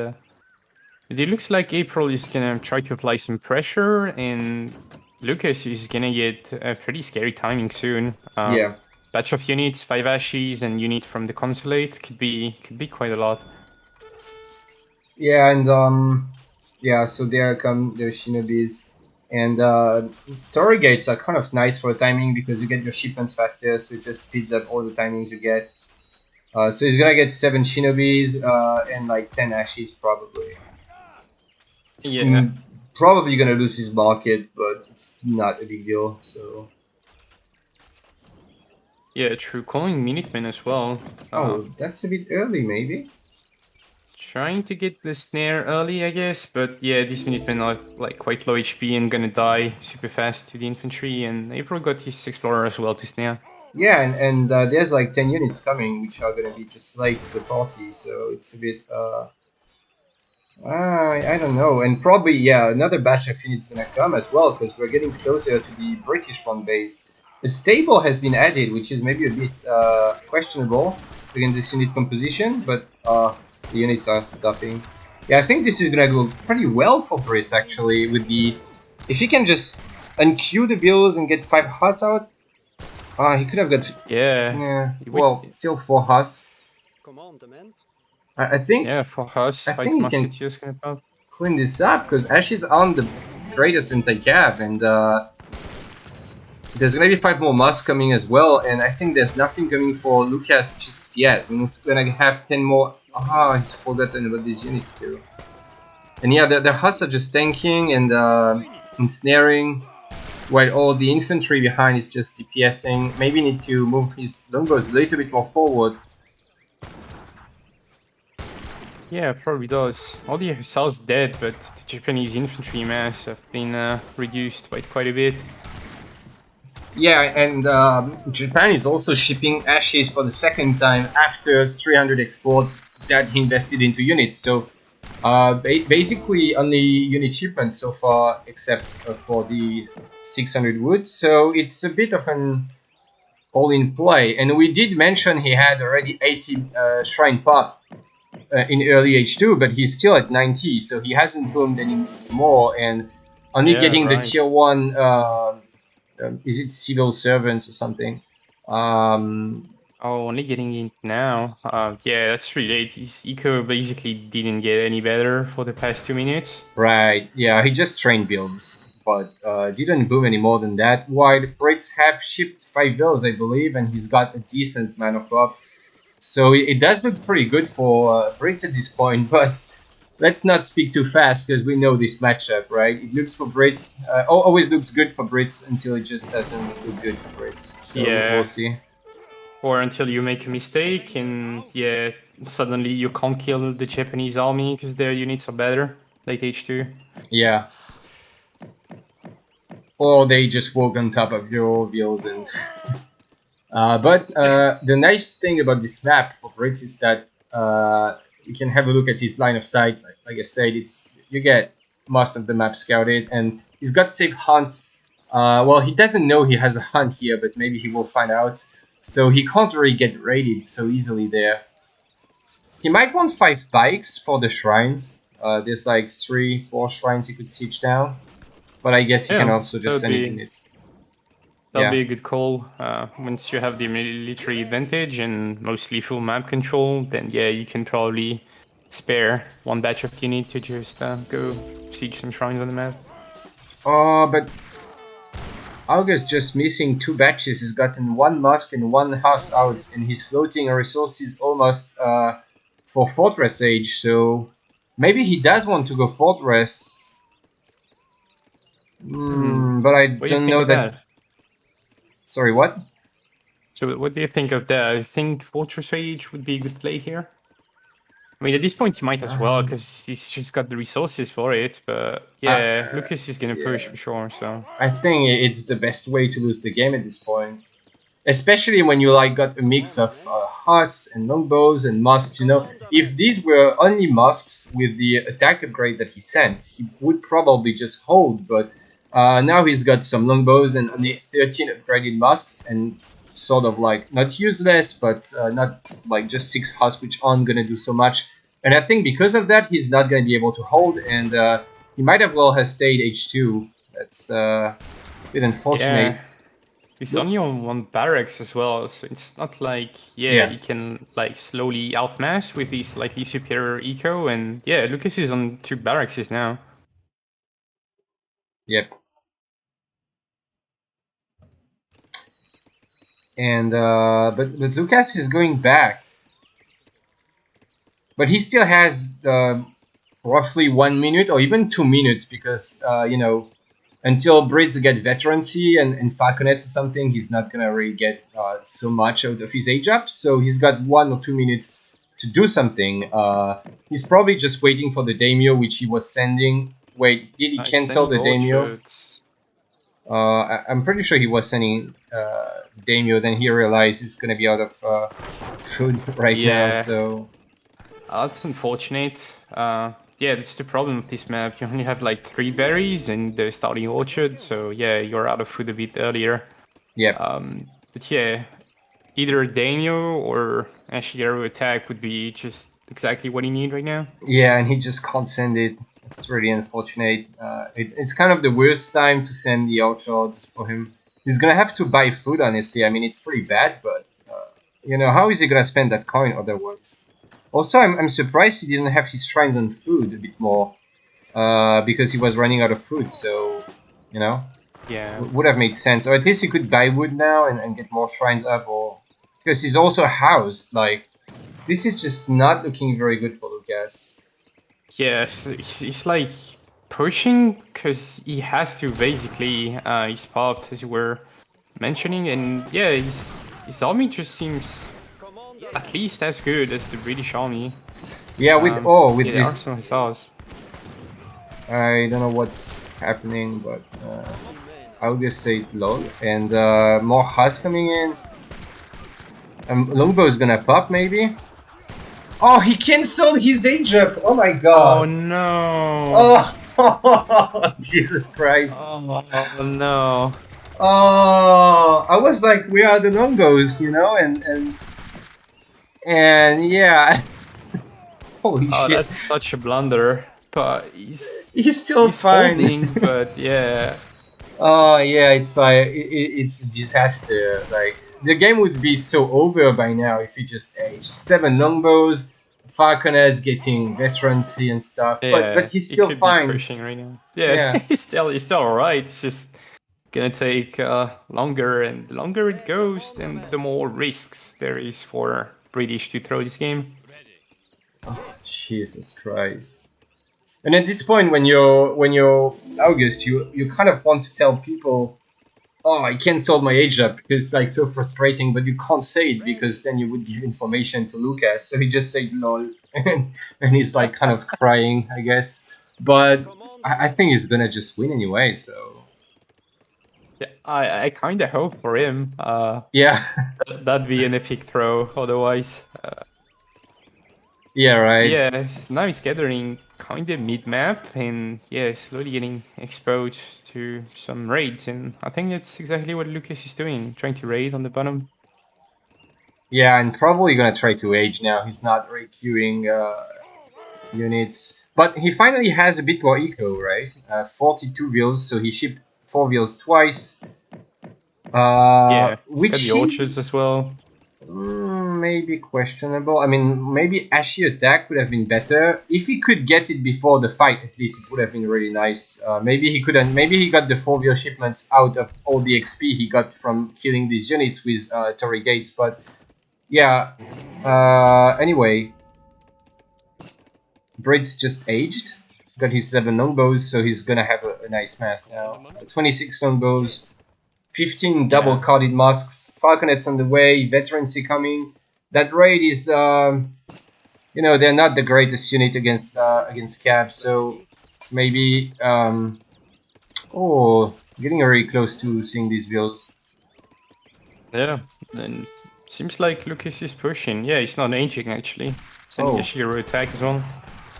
it looks like April is gonna try to apply some pressure, and Lukas is gonna get a pretty scary timing soon. Yeah, Batch of units, 5 ashes, and unit from the consulate could be quite a lot. yeah, and yeah. So there come the shinobis, and Torii gates are kind of nice for timing because you get your shipments faster, so it just speeds up all the timings you get. So he's gonna get 7 shinobis and like 10 ashes probably. Yeah, Probably gonna lose his market, but it's not a big deal. So yeah, true. Calling Minutemen as well. oh, that's a bit early, maybe. Trying to get the snare early, I guess, but yeah, these Minutemen are like quite low HP and gonna die super fast to the infantry, and April got his Explorer as well to snare. Yeah, and there's like 10 units coming, which are gonna be just late to the party, so it's a bit I don't know, and probably yeah, another batch of units gonna come as well because we're getting closer to the British front base. A stable has been added, which is maybe a bit questionable against this unit composition, but the units are stuffing. Yeah, I think this is gonna go pretty well for Brits actually. With the if he can just unqueue the bills and get 5 Huss out, he could have got Yeah, well, still 4 Huss. I think yeah, for us, I 5 think he can musketeers gonna pop. clean this up because Ash is on the greatest anti-cav, and there's gonna be 5 more musks coming as well, and I think there's nothing coming for Lukas just yet. I mean, he's gonna have 10 more. He's forgotten about these units too. And yeah, the Huss are just tanking and ensnaring, while all the infantry behind is just DPSing. Maybe need to move his longbows a little bit more forward. Yeah, probably does. All the Hussars dead, but the Japanese infantry mass have been reduced by quite a bit. Yeah, and Japan is also shipping ashes for the second time after 300 export that he invested into units. So basically only unit shipments so far, except for the 600 wood. So it's a bit of an all in play. And we did mention he had already 80 shrine pop in early H2, but he's still at 90, so he hasn't boomed any more. And only Yeah, getting the right. tier 1, is it civil servants or something? Oh, only getting it now. Yeah, that's really late. His eco basically didn't get any better for the past 2 minutes. Right, yeah, he just trained builds, but didn't boom any more than that. While the Brits have shipped 5 builds, I believe, and he's got a decent mana crop. So it does look pretty good for Brits at this point, but let's not speak too fast because we know this matchup, right? It looks for Brits, always looks good for Brits until it just doesn't look good for Brits. So we'll Yeah, see. or until you make a mistake and yeah, suddenly you can't kill the Japanese army because their units are better, like H2. Yeah. Or they just walk on top of your wheels and. But the nice thing about this map for Brits is that you can have a look at his line of sight. Like I said, it's you get most of the map scouted, and he's got safe hunts. Well, he doesn't know he has a hunt here, but maybe he will find out. So he can't really get raided so easily there. He might want 5 bikes for the shrines. There's like 3, 4 shrines he could siege down, but I guess he can Yeah, also that just would send his be units. that would Yeah. be a good call. Once you have the military advantage and mostly full map control, then yeah, you can probably spare one batch of unit to just go siege some shrines on the map. Oh, but August just missing 2 batches. He's gotten 1 mosque and 1 house out, and he's floating resources almost for Fortress Age. So maybe he does want to go Fortress. But I What do you don't think know of that. that? Sorry, what? So, what do you think of that? I think Fortress Age would be a good play here. I mean, at this point, you might as well Um, because he's just got the resources for it. But I, yeah, Lucas is gonna push yeah, for sure. So I think it's the best way to lose the game at this point. Especially when you like got a mix of Huss and longbows and mosques. If these were only mosques with the attack upgrade that he sent, he would probably just hold. But now he's got some longbows and only 13 upgraded mosques and sort of like not useless, but not like just 6 Huss, which aren't gonna do so much. And I think because of that, he's not gonna be able to hold, and he might have well has stayed H2. That's a bit unfortunate. yeah, he's only on one barracks as well. So it's not like yeah, Yeah. he can like slowly outmass with his slightly superior eco. And yeah, Lucas is on 2 barracks now. Yep. And but Lukas is going back, but he still has roughly 1 minute or even 2 minutes because until Brits get veterancy and falconets or something, he's not gonna really get so much out of his age up. So he's got 1 or 2 minutes to do something. He's probably just waiting for the daimyo, which he was sending. Wait, did he He's cancel sending the daimyo? orchards. I'm pretty sure he was sending daimyo. Then he realized he's gonna be out of food right now. Yeah, So that's unfortunate. Yeah, that's the problem with this map. You only have like 3 berries and the starting orchard, so yeah, you're out of food a bit earlier. yeah, But yeah, either Daimyo or Ashigaru attack would be just exactly what you need right now. yeah, and he just can't send it. It's really unfortunate. It's kind of the worst time to send the orchard for him. He's gonna have to buy food. Honestly, I mean it's pretty bad, but how is he gonna spend that coin otherwise? Also, I'm surprised he didn't have his shrines on food a bit more, because he was running out of food. So, you know, Yeah. would have made sense. Or at least he could buy wood now and get more shrines up, or because he's also housed. Like this is just not looking very good for Lucas. Yes, he's like pushing because he has to basically. He's popped as you were mentioning, and yeah, his army just seems at least as good as the British army. Yeah, with Yeah, there are this, some hussars. I don't know what's happening, but August said lol, and more Haas coming in. Longbow is gonna pop maybe. Oh, he cancelled his age up. Oh my Oh god. no! Oh, Jesus Christ. Oh no! Oh, I was like, we are the longbows, you know, and yeah. Holy Oh, shit. that's such a blunder. But He's still he's fine. holding, but yeah. Oh yeah, it's like it's a disaster. Like the game would be so over by now if he just aged 7 longbows, falconets getting veterancy and stuff. But Yeah, he's he still could be fine. pushing right now. Yeah, Yeah. he's still alright. It's just gonna take longer, and the longer it goes, then the more risks there is for British to throw this game. Oh, Jesus Christ. And at this point, when you're August, you kind of want to tell people, oh, I cancelled my age up because it's like so frustrating, but you can't say it because then you would give information to Lukas. So he just said lol, and he's like kind of crying, I guess. But I think he's gonna just win anyway. So Yeah, I kind of hope for him. yeah, That'd be an epic throw. Otherwise, yeah, right. yeah, now he's gathering kind of mid map, and yeah, slowly getting exposed to some raids, and I think that's exactly what Lucas is doing, trying to raid on the bottom. Yeah, and probably gonna try to age now. He's not requeuing units, but he finally has a bit more eco, right? 42 wheels, so he shipped 4 wheels twice. Yeah, he's got the Which orchards as is well. maybe questionable. I mean, maybe Ashy attack would have been better if he could get it before the fight. At least it would have been really nice. Maybe he couldn't. Maybe he got the 4 wheel shipments out of all the XP he got from killing these units with Torii Gates. But yeah. Anyway, Brid's just aged. Got his 7 longbows, so he's gonna have a nice mass now. 26 longbows, 15 double Yeah, carded masks, falconets on the way, veterancy coming. That raid is, they're not the greatest unit against Cav, so maybe, oh, getting very close to seeing these builds. yeah, and seems like Lucas is pushing. Yeah, he's not aging actually. Sending a Oh, Shiro attack as well.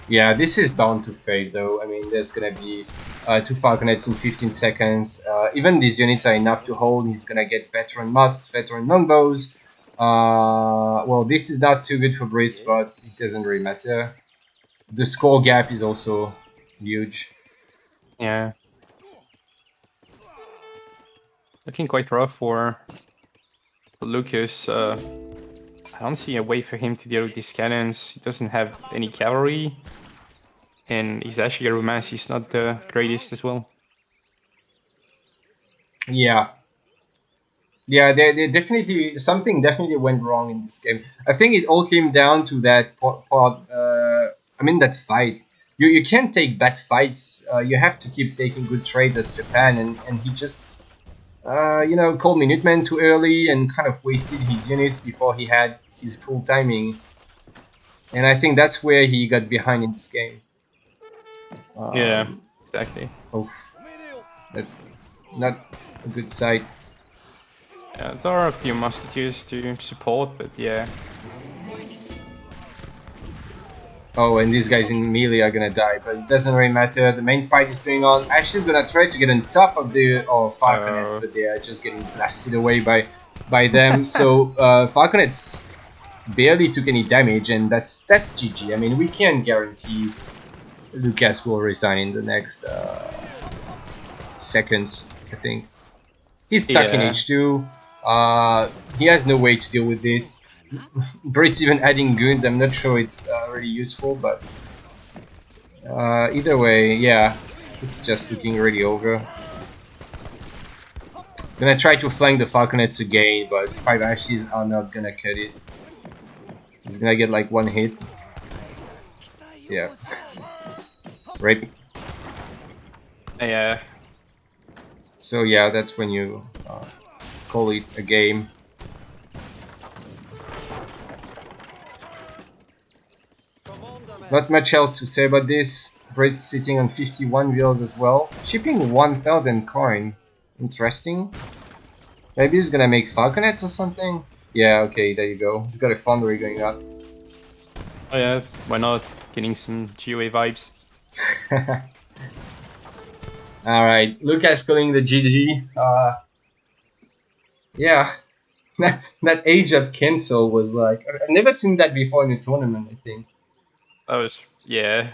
yeah, this is bound to fade though. I mean, there's gonna be 2 falconets in 15 seconds. Even these units are enough to hold. He's gonna get veteran masks, veteran longbows. Well, this is not too good for Brits, but it doesn't really matter. The score gap is also huge. Yeah, looking quite rough for Lucas. I don't see a way for him to deal with these cannons. He doesn't have any cavalry, and his Ashigaru mass is not the greatest as well. Yeah, yeah, there definitely something definitely went wrong in this game. I think it all came down to that part. I mean that fight. You can't take bad fights. You have to keep taking good trades as Japan, and he just called Minutemen too early and kind of wasted his units before he had his full timing. And I think that's where he got behind in this game. Yeah, Um, exactly. oof, that's not a good sight. Yeah, there are a few musketeers to support, but yeah. Oh, and these guys in melee are gonna die, but it doesn't really matter. The main fight is going on. Ash is gonna try to get on top of the Falconets, but they are just getting blasted away by them. So Falconets barely took any damage, and that's GG. I mean, we can't guarantee Lukas will resign in the next seconds. I think he's stuck in Yeah, H2. He has no way to deal with this. Brit's even adding goons. I'm not sure it's really useful, but either way, yeah, it's just looking really over. Gonna try to flank the Falconets again, but 5 Ashes are not gonna cut it. He's gonna get like 1 hit. Yeah. Rape. yeah. So yeah, that's when you call it a game. Not much else to say about this. Brit's sitting on 51 wheels as well. Shipping 1000 coin. Interesting. Maybe he's gonna make falconets or something? Yeah, okay, there you go. He's got a foundry going up. Oh yeah, why not? Getting some GOA vibes. Alright, Lukas calling the GG. Yeah, that age up cancel was like... I've never seen that before in a tournament, I think. That was, yeah.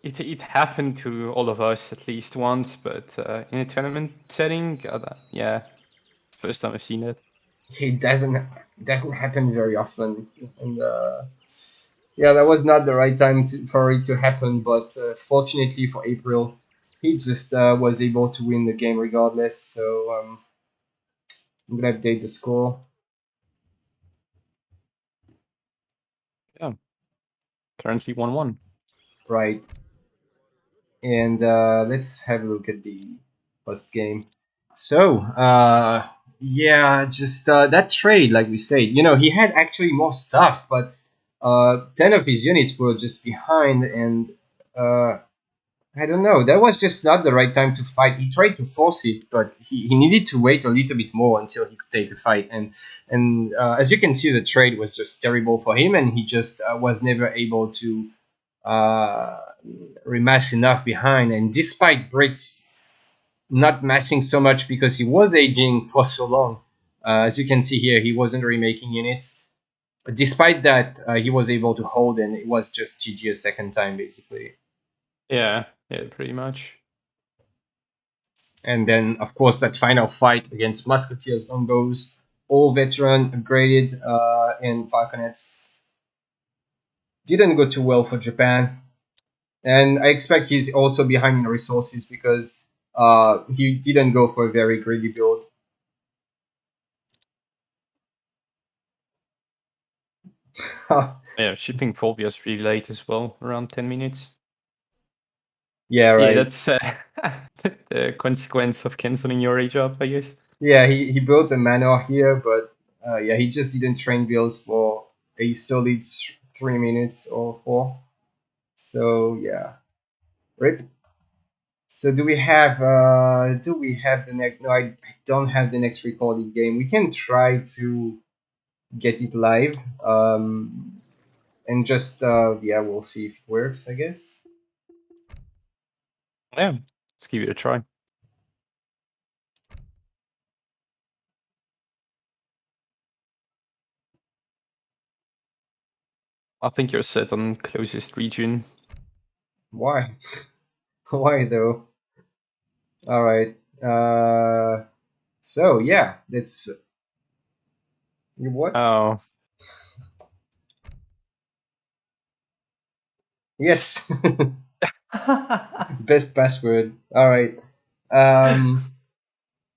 It happened to all of us at least once, but in a tournament setting, yeah, first time I've seen it. It doesn't happen very often. And yeah, that was not the right time for it to happen, but fortunately for April, he just was able to win the game regardless. So I'm gonna update the score. Yeah, currently 1-1. Right. And let's have a look at the post game. So, yeah, just that trade, like we said, he had actually more stuff, but 10 of his units were just behind, and I don't know. That was just not the right time to fight. He tried to force it, but he needed to wait a little bit more until he could take the fight. And as you can see, the trade was just terrible for him, and he just was never able to uh, remass enough behind. And despite Brits not massing so much because he was aging for so long, as you can see here, he wasn't remaking units. Despite that, he was able to hold, and it was just GG a second time, basically. Yeah, pretty much. And then, of course, that final fight against Musketeers Longbows, all veteran, upgraded, and Falconets didn't go too well for Japan. And I expect he's also behind in resources because he didn't go for a very greedy build. Yeah, shipping Fulvia's really late as well, around 10 minutes. Yeah, Yeah, right. that's the consequence of canceling your age up, I guess. Yeah, he built a manor here, but yeah, he just didn't train builds for a solid 3 minutes or four. So yeah, rip. So do we have the next? No, I don't have the next recorded game. We can try to get it live, and just yeah, we'll see if it works. I guess. Yeah, let's give it a try. I think you're set on closest region. Why? Why though? All right. So yeah, that's what? Oh. Yes. Best password. All right. Um.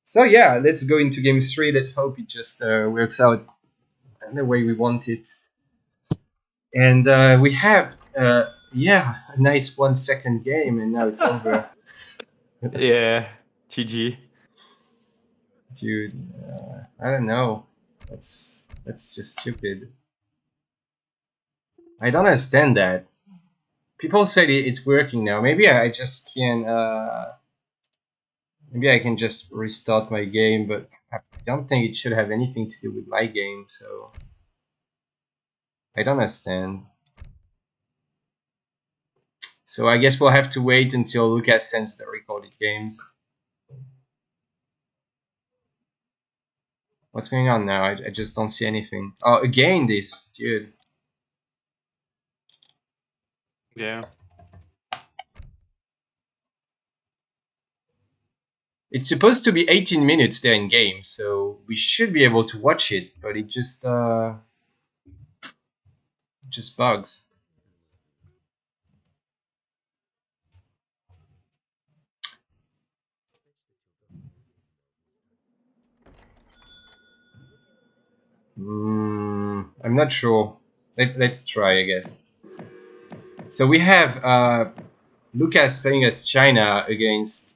So yeah, let's go into game three. Let's hope it just works out the way we want it. And we have yeah, a nice 1 second game, and now it's over. Yeah, GG. Dude, I don't know. That's just stupid. I don't understand that. People said it's working now. Maybe I just can. Maybe I can just restart my game, but I don't think it should have anything to do with my game. So I don't understand. So I guess we'll have to wait until Lucas sends the recorded games. What's going on now? I just don't see anything. Oh, again this, dude. Yeah. It's supposed to be 18 minutes there in game, so we should be able to watch it, but it just bugs. I'm not sure. Let's try, I guess. So we have Lucas playing as China against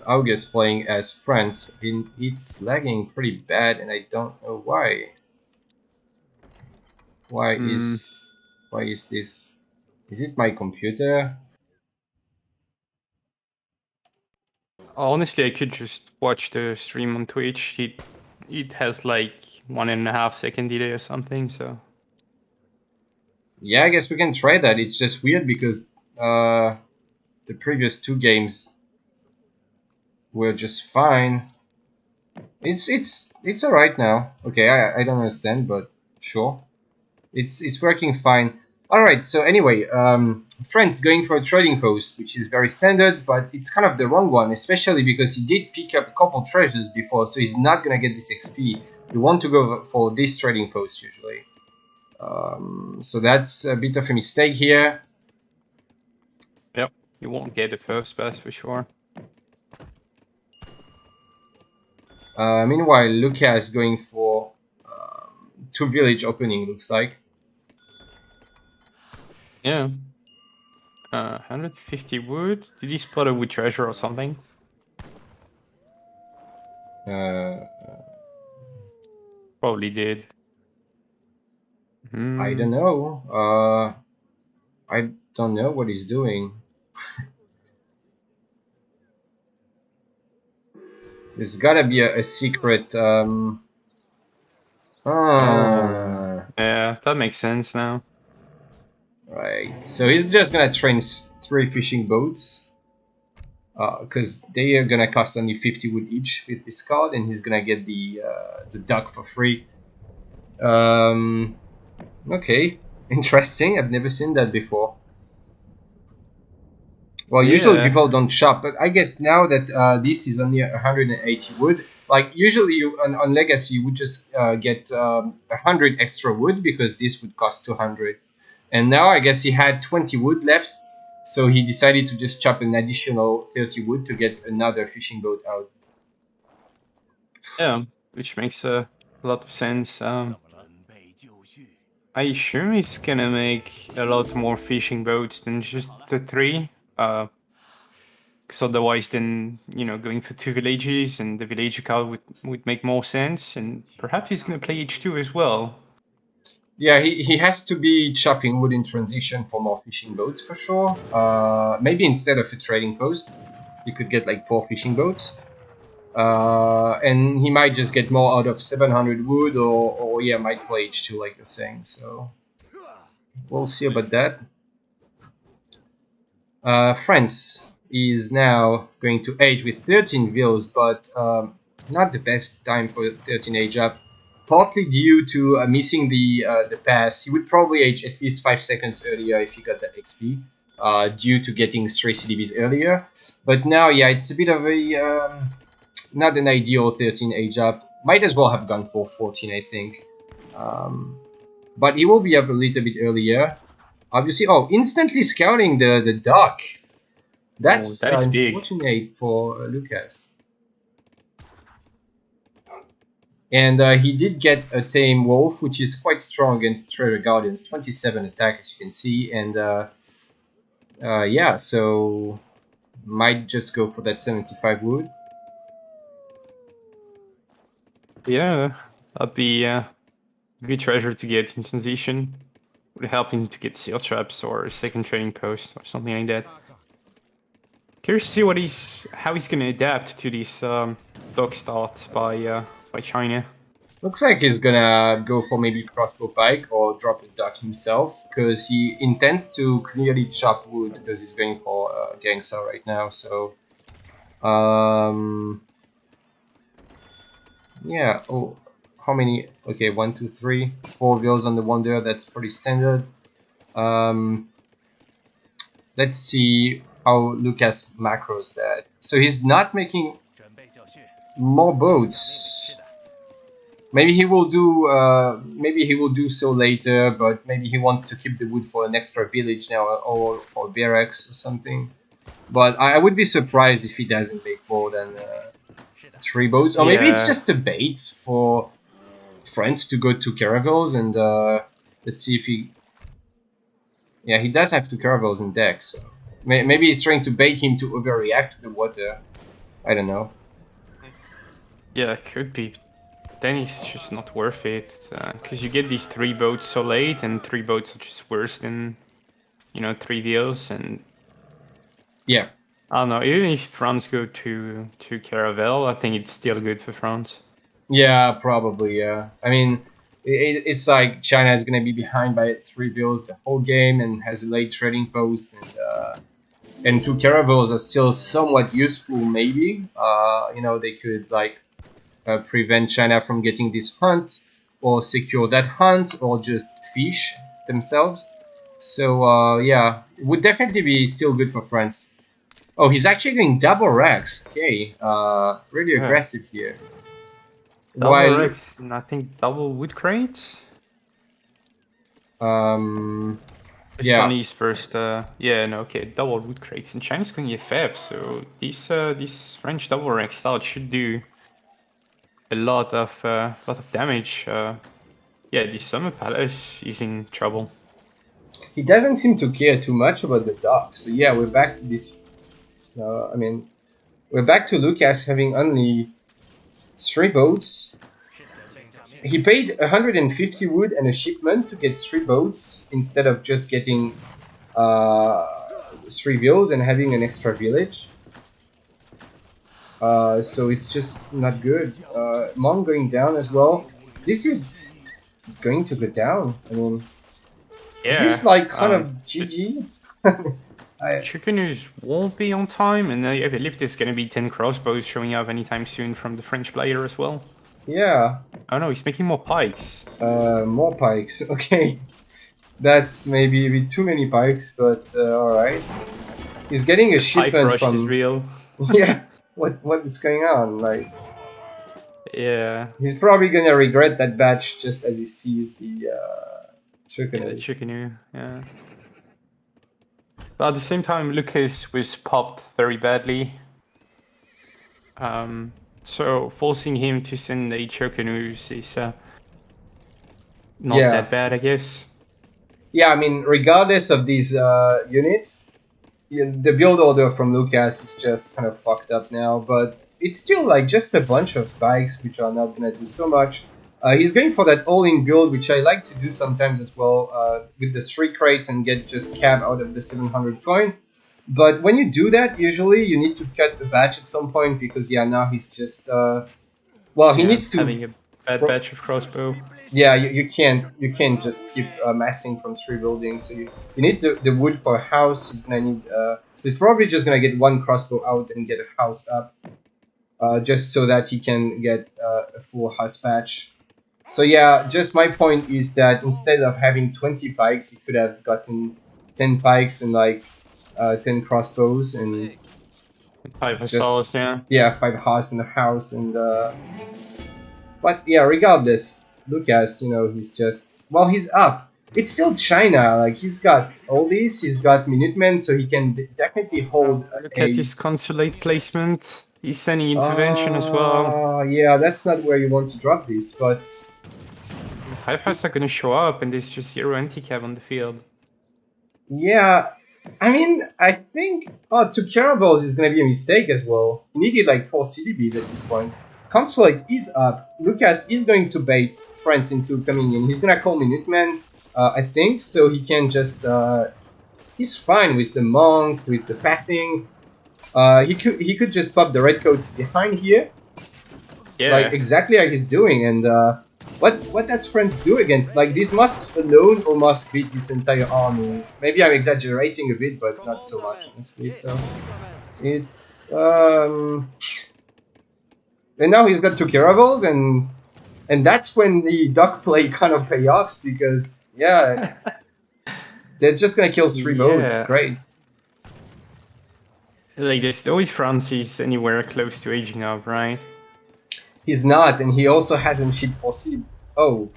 August playing as France. It's lagging pretty bad, and I don't know why. Why Mm, is why is this? Is it my computer? Honestly, I could just watch the stream on Twitch. It has like 1.5 second delay or something. So Yeah, I guess we can try that. It's just weird because the previous 2 games were just fine. It's all right now. Okay, I don't understand, but sure, it's working fine. All right. So anyway, Friends going for a trading post, which is very standard, but it's kind of the wrong one, especially because he did pick up a couple treasures before, so he's not gonna get this XP. You want to go for this trading post usually. So that's a bit of a mistake here. yep, you won't get the first pass for sure. Meanwhile, Lukas going for 2 village opening, looks like. Yeah. 150 wood. Did he spot a wood treasure or something? Uh, Probably did. I don't know. I don't know what he's doing. There's gotta be a secret. Oh, yeah, that makes sense now. Right. So he's just gonna train 3 fishing boats. Because they are gonna cost only 50 wood each with this card, and he's gonna get the duck for free. Okay, interesting. I've never seen that before. Well, usually Yeah. people don't shop, but I guess now that this is only 180 wood, like usually on Legacy you would just get 100 extra wood because this would cost 200. And now I guess he had 20 wood left, so he decided to just chop an additional 30 wood to get another fishing boat out. Yeah, which makes a lot of sense. I assume he's gonna make a lot more fishing boats than just the 3. Because otherwise, then going for 2 villages and the village card would make more sense. And perhaps he's gonna play H2 as well. Yeah, he has to be chopping wood in transition for more fishing boats for sure. Maybe instead of a trading post, you could get like 4 fishing boats. And he might just get more out of 700 wood, or yeah, might play H2 like you're saying. So we'll see about that. France is now going to age with 13 vills, but not the best time for 13 age up. Partly due to missing the pass. He would probably age at least 5 seconds earlier if he got that XP, due to getting 3 CDBs earlier. But now, yeah, it's a bit of a not an ideal 13 age up. Might as well have gone for 14, I think. But he will be up a little bit earlier. Obviously, instantly scouting the duck. That's that is big. unfortunate for Lukas. And he did get a tame wolf, which is quite strong against Trader Guardians. 27 attack, as you can see. And yeah, so might just go for that 75 wood. Yeah, that'd be a good treasure to get in transition. Would help him to get seal traps or a second trading post or something like that. Curious to see how he's gonna adapt to this dog start by China. Looks like he's gonna go for maybe crossbow pike or drop a duck himself, because he intends to clearly chop wood because he's going for Gangsa right now. So, yeah. Oh, how many? Okay, 1, 2, 3, 4 vills on the wonder. That's pretty standard. Let's see how Lukas macros that. So he's not making more boats. Maybe he will do. Maybe he will do so later, but maybe he wants to keep the wood for an extra village now, or for barracks or something. But I would be surprised if he doesn't make more than 3 boats, or maybe it's just a bait for friends to go to caravels, and let's see if he. Yeah, he does have 2 caravels in deck, so maybe he's trying to bait him to overreact to the water. I don't know. Yeah, it could be. Then it's just not worth it, because you get these 3 boats so late, and 3 boats are just worse than 3 deals, and Yeah. I don't know. Even if France go to Caravel, I think it's still good for France. Yeah, probably. Yeah, I mean, it's like China is gonna be behind by 3 bills the whole game and has a late trading post, and two caravels are still somewhat useful. Maybe, they could like prevent China from getting this hunt, or secure that hunt, or just fish themselves. So yeah, would definitely be still good for France. Oh, he's actually doing double racks. Okay, really Yeah. aggressive here. Double While Rex and I think double wood crates. um, Based on yeah, his first, yeah, no, okay, double wood crates, and China's going FF, so these French double rack style should do a lot of damage. Yeah, the Summer Palace is in trouble. he doesn't seem to care too much about the dock. So yeah, we're back to this. I mean, we're back to Lukas having only 3 boats. He paid 150 wood and a shipment to get 3 boats instead of just getting 3 villas and having an extra village. So it's just not good. Mon going down as well. This is going to go down. I mean, is this Yeah, like kind of the GG? Chicanews won't be on time, and I believe there's going to be 10 crossbows showing up anytime soon from the French player as well. Yeah, Oh no, he's making more pikes. more pikes. Okay, that's maybe a bit too many pikes, but all right. He's getting a Pike shipment rush is from. real. Yeah, what is going on? Like, Yeah, he's probably gonna regret that batch just as he sees the yeah, the chickens. Chicanoo, yeah. But at the same time, Lucas was popped very badly. So forcing him to send a Chokanus is not Yeah, that bad, I guess. yeah. I mean, regardless of these units, yeah, the build order from Lucas is just kind of fucked up now. But it's still like just a bunch of bikes which are not gonna do so much. He's going for that all-in build, which I like to do sometimes as well, with the 3 crates and get just cab out of the 700 coin. But when you do that, usually you need to cut a batch at some point because yeah, now he's just well, he Yeah, needs to. having a bad batch of crossbow. Yeah, you can't just keep amassing from 3 buildings. So you need the wood for a house. He's gonna need so he's probably just gonna get 1 crossbow out and get a house up, just so that he can get a full house patch. So yeah, just my point is that instead of having 20 pikes, he could have gotten 10 pikes and like 10 crossbows and 5 just Hussars, yeah. yeah 5 horse in a house and but yeah, regardless, Lucas, he's just well, he's up. It's still China. Like he's got all these. He's got Minutemen, so he can definitely hold Look at a. his consulate placement. He's sending intervention as well. Yeah, that's not where you want to drop this, but The 5 Hussars are gonna show up, and there's just 0 anti-cab on the field. yeah, I mean, I think two caravels is gonna be a mistake as well. He needed like 4 CDBs at this point. Consulate is up. Lucas is going to bait France into coming in. He's gonna call Minutemen, I think, so he can just. He's fine with the monk, with the pathing. He could just pop the redcoats behind here, Yeah. like exactly like he's doing. And what does France do against like these musks alone? Almost beat this entire army. Maybe I'm exaggerating a bit, but not so much honestly. So it's and now he's got 2 caravels, and that's when the dock play kind of pay off because yeah, they're just gonna kill 3 boats. Yeah. Great. Like, there's no way France is anywhere close to aging up, right? He's not, and he also hasn't shipped 4C. Oh,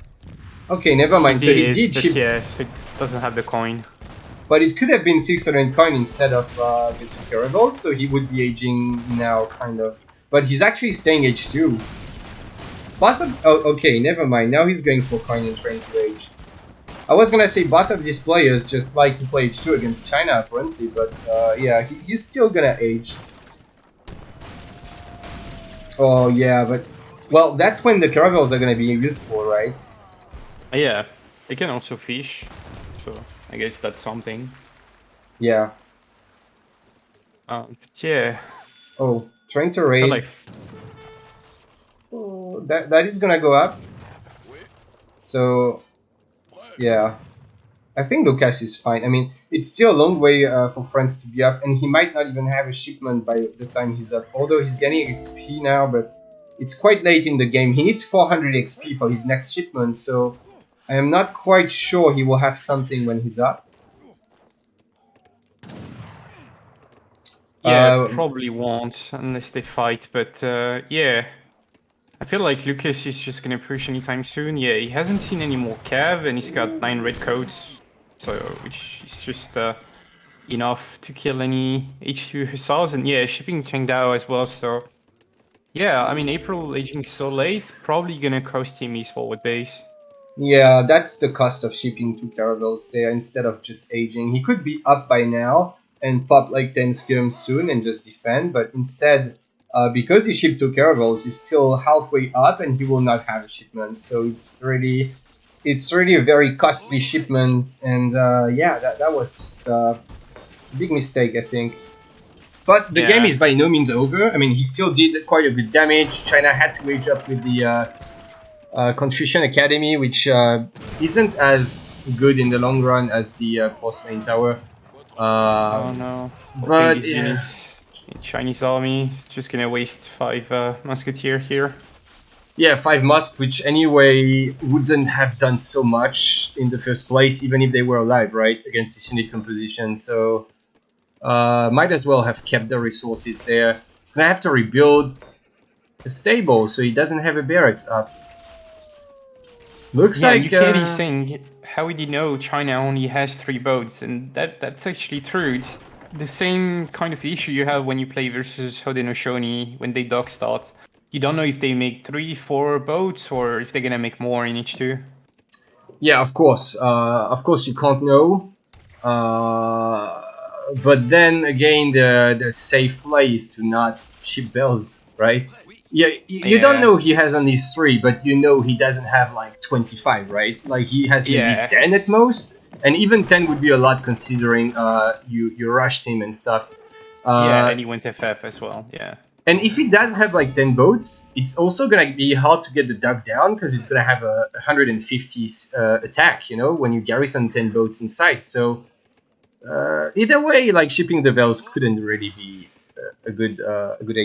okay, never mind. So he did but ship, yes, it doesn't have the coin. but it could have been 600 coin instead of the 2 caravels, so he would be aging now, kind of. But he's actually staying H2. Oh, okay, never mind. Now he's going for coin and trying to age. I was gonna say both of these players just like to play H2 against China apparently, but yeah, he's still gonna age. Oh yeah, but well, that's when the caravels are gonna be useful, right? Yeah, they can also fish, so I guess that's something. Yeah. But yeah, Oh, trying to I feel raid. like Oh, that is gonna go up. So yeah, I think Lukas is fine. I mean, it's still a long way for France to be up, and he might not even have a shipment by the time he's up. Although he's getting XP now, but it's quite late in the game. He needs 400 XP for his next shipment, so I am not quite sure he will have something when he's up. yeah, Uh, probably won't unless they fight. But yeah, I feel like Lucas is just gonna push anytime soon. Yeah, he hasn't seen any more cav, and he's got 9 red coats, so which is just enough to kill any H2 hussars. And yeah, shipping Chengdao as well. So yeah, I mean April aging so late probably gonna cost him his forward base. Yeah, that's the cost of shipping two caravels there instead of just aging. He could be up by now and pop like 10 skirms soon and just defend, but instead, because he shipped two caravels, he's still halfway up and he will not have a shipment. So it's really a very costly shipment, and yeah, that was just a big mistake, I think. But the game Yeah, is by no means over. I mean, he still did quite a good damage. China had to age up with the Confucian Academy, which isn't as good in the long run as the Porcelain Tower. oh no, hoping But these yeah, units in Chinese army is just gonna waste 5 musketeer here. yeah, 5 Musk, which anyway wouldn't have done so much in the first place, even if they were alive, right, against this unit composition. So might as well have kept the resources there. It's gonna have to rebuild a stable, so he doesn't have a barracks up. Looks Yeah, and like Ukedi is saying, how would you know China only has 3 boats? And that's actually true. It's the same kind of issue you have when you play versus Haudenosaunee when they dock start. You don't know if they make 3, 4 boats or if they're gonna make more in H2. yeah, of course. Of course, you can't know. Uh, but then again, the safe play is to not ship bells, right? Yeah, you don't Yeah, know he has only 3, but you know he doesn't have like 25, right? Like he has maybe yeah, 10 at most, and even 10 would be a lot considering you rushed him and stuff. yeah, Uh, and he went FF as well, yeah. and if he does have like 10 boats, it's also gonna be hard to get the duck down because it's gonna have a 150 attack, you know, when you garrison 10 boats inside. So either way, like shipping the bells couldn't really be a good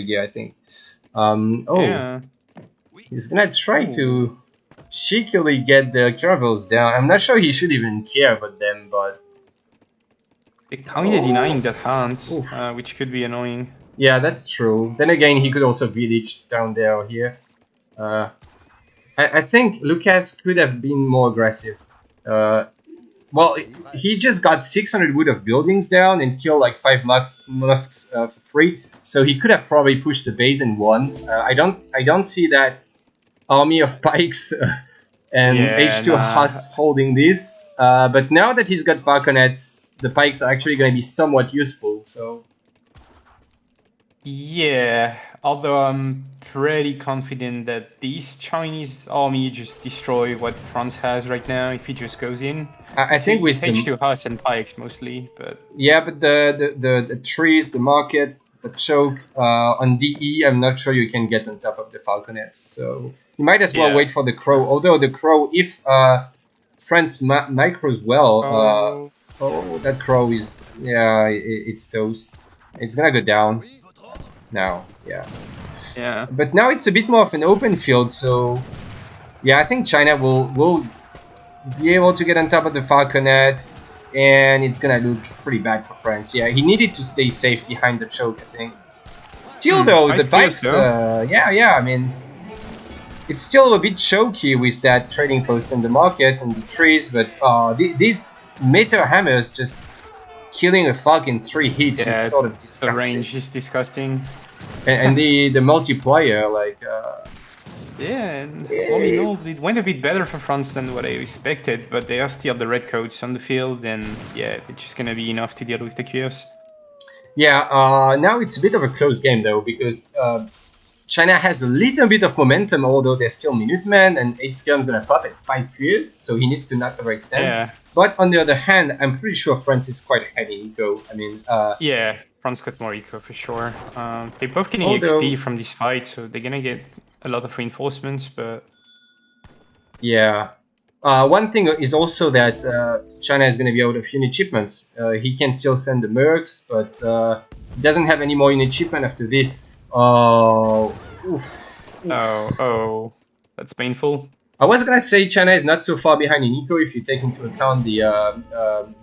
idea, I think. Oh, Yeah. he's gonna try Ooh. to cheekily get the caravels down. I'm not sure he should even care about them, but They're kinda denying oh, that hunt, oof. which could be annoying. Yeah, that's true. Then again, he could also village down there or here. Uh, I think Lucas could have been more aggressive. Uh, well, he just got 600 wood of buildings down and killed like 5 musks for free. So he could have probably pushed the base and won. I don't see that army of pikes and Yeah, H2 nah. Huss holding this. But now that he's got falconets, the pikes are actually going to be somewhat useful. So Yeah, although I'm pretty confident that these Chinese army just destroy what France has right now if he just goes in. I think It's with the H2 Huss and Pikes mostly, but yeah, but the trees, the market, the choke on DE, I'm not sure you can get on top of the falconets. So you might as well yeah, wait for the crow. true. Although the crow, if France micros well, Oh, oh, that crow is yeah, it's toast. It's gonna go down now. Yeah, yeah. but now it's a bit more of an open field. So yeah, I think China will be able to get on top of the falconets, and it's gonna look pretty bad for France. Yeah, he needed to stay safe behind the choke, I think. Still, though, the 5 clears bikes, though. yeah, I mean, it's still a bit choky with that trading post in the market and the trees, but these meter hammers just killing a fog in 3 hits is Yeah, sort of the disgusting. range is disgusting. And the multiplier, like, Yeah, and all in all, it it's went a bit better for France than what I expected, but they are still the red coats on the field, and yeah, it's just gonna be enough to deal with the chaos. yeah. Now it's a bit of a close game though because China has a little bit of momentum, although they're still Minutemen, and 8 Skirm's gonna pop at 5 clears, so he needs to not overextend. Yeah, But on the other hand, I'm pretty sure France is quite heavy eco. I mean, yeah, France got more eco for sure. They're both getting Although, XP from this fight, so they're gonna get a lot of reinforcements, but yeah. One thing is also that China is going to be out of unit shipments. He can still send the mercs, but he doesn't have any more unit shipment after this. Oof. oh, that's painful. I was gonna say China is not so far behind in eco if you take into account the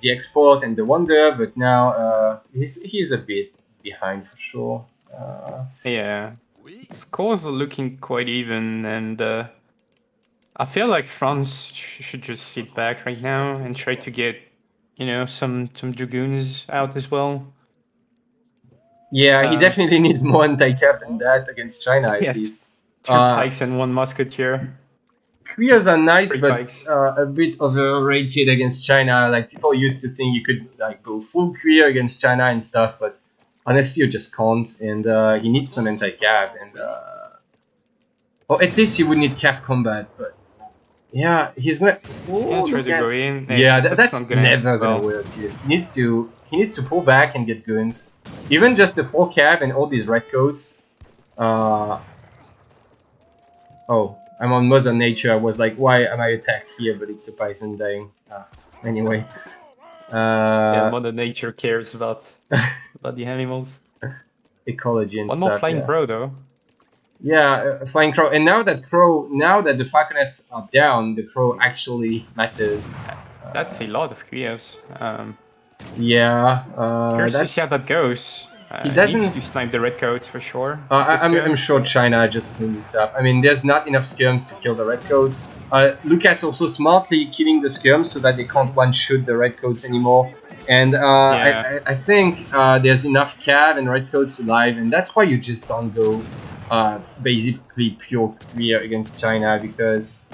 export and the wonder, but now he's a bit behind for sure. Yeah, scores are looking quite even, and I feel like France should just sit back right now and try to get, some dragoons out as well. Yeah, he definitely needs more anti-cap than that against China at Yes, least. 2 pikes and 1 musketeer. Queers are nice, 3 but pikes. a bit overrated against China. Like people used to think you could like go full queer against China and stuff, but honestly, you just can't. And he needs some anti-cav, and or at least he would need cav combat. But yeah, he's gonna. He's gonna try to go Lucas. in. Yeah, That's that's not gonna never end well. gonna work, dude. He needs to pull back and get guns. Even just the 4 cav and all these redcoats. Oh, I'm on Mother Nature. I was like, why am I attacked here? But it's a bison dying. Anyway. Yeah, Mother Nature cares about the animals. Ecology and One stuff. more flying yeah. crow though. Yeah, flying crow. And now that the falconets are down, the crow actually matters. That's a lot of queers. Yeah, Curious to that's. see how that goes. He Needs doesn't. to snipe the redcoats for sure. I'm sure China just cleaned this up. I mean, there's not enough skirms to kill the redcoats. Lukas also smartly killing the skirms so that they can't one-shoot the redcoats anymore. And Yeah. I think there's enough cav and redcoats alive, and that's why you just don't go basically pure clear against China, because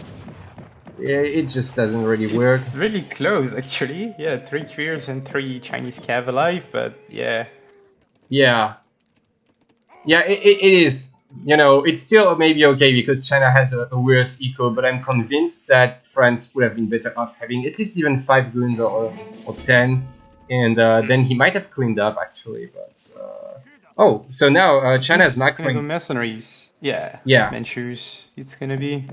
it just doesn't really work. It's really close actually. Yeah, 3 queers and 3 Chinese cav alive, but yeah. Yeah. Yeah, it is. You know, it's still maybe okay because China has a worse eco, but I'm convinced that France would have been better off having at least even 5 goons or 10, and then he might have cleaned up actually. But oh, so now China's It's gonna go macroing. mercenaries. Yeah. Yeah. Manchus. It's gonna be.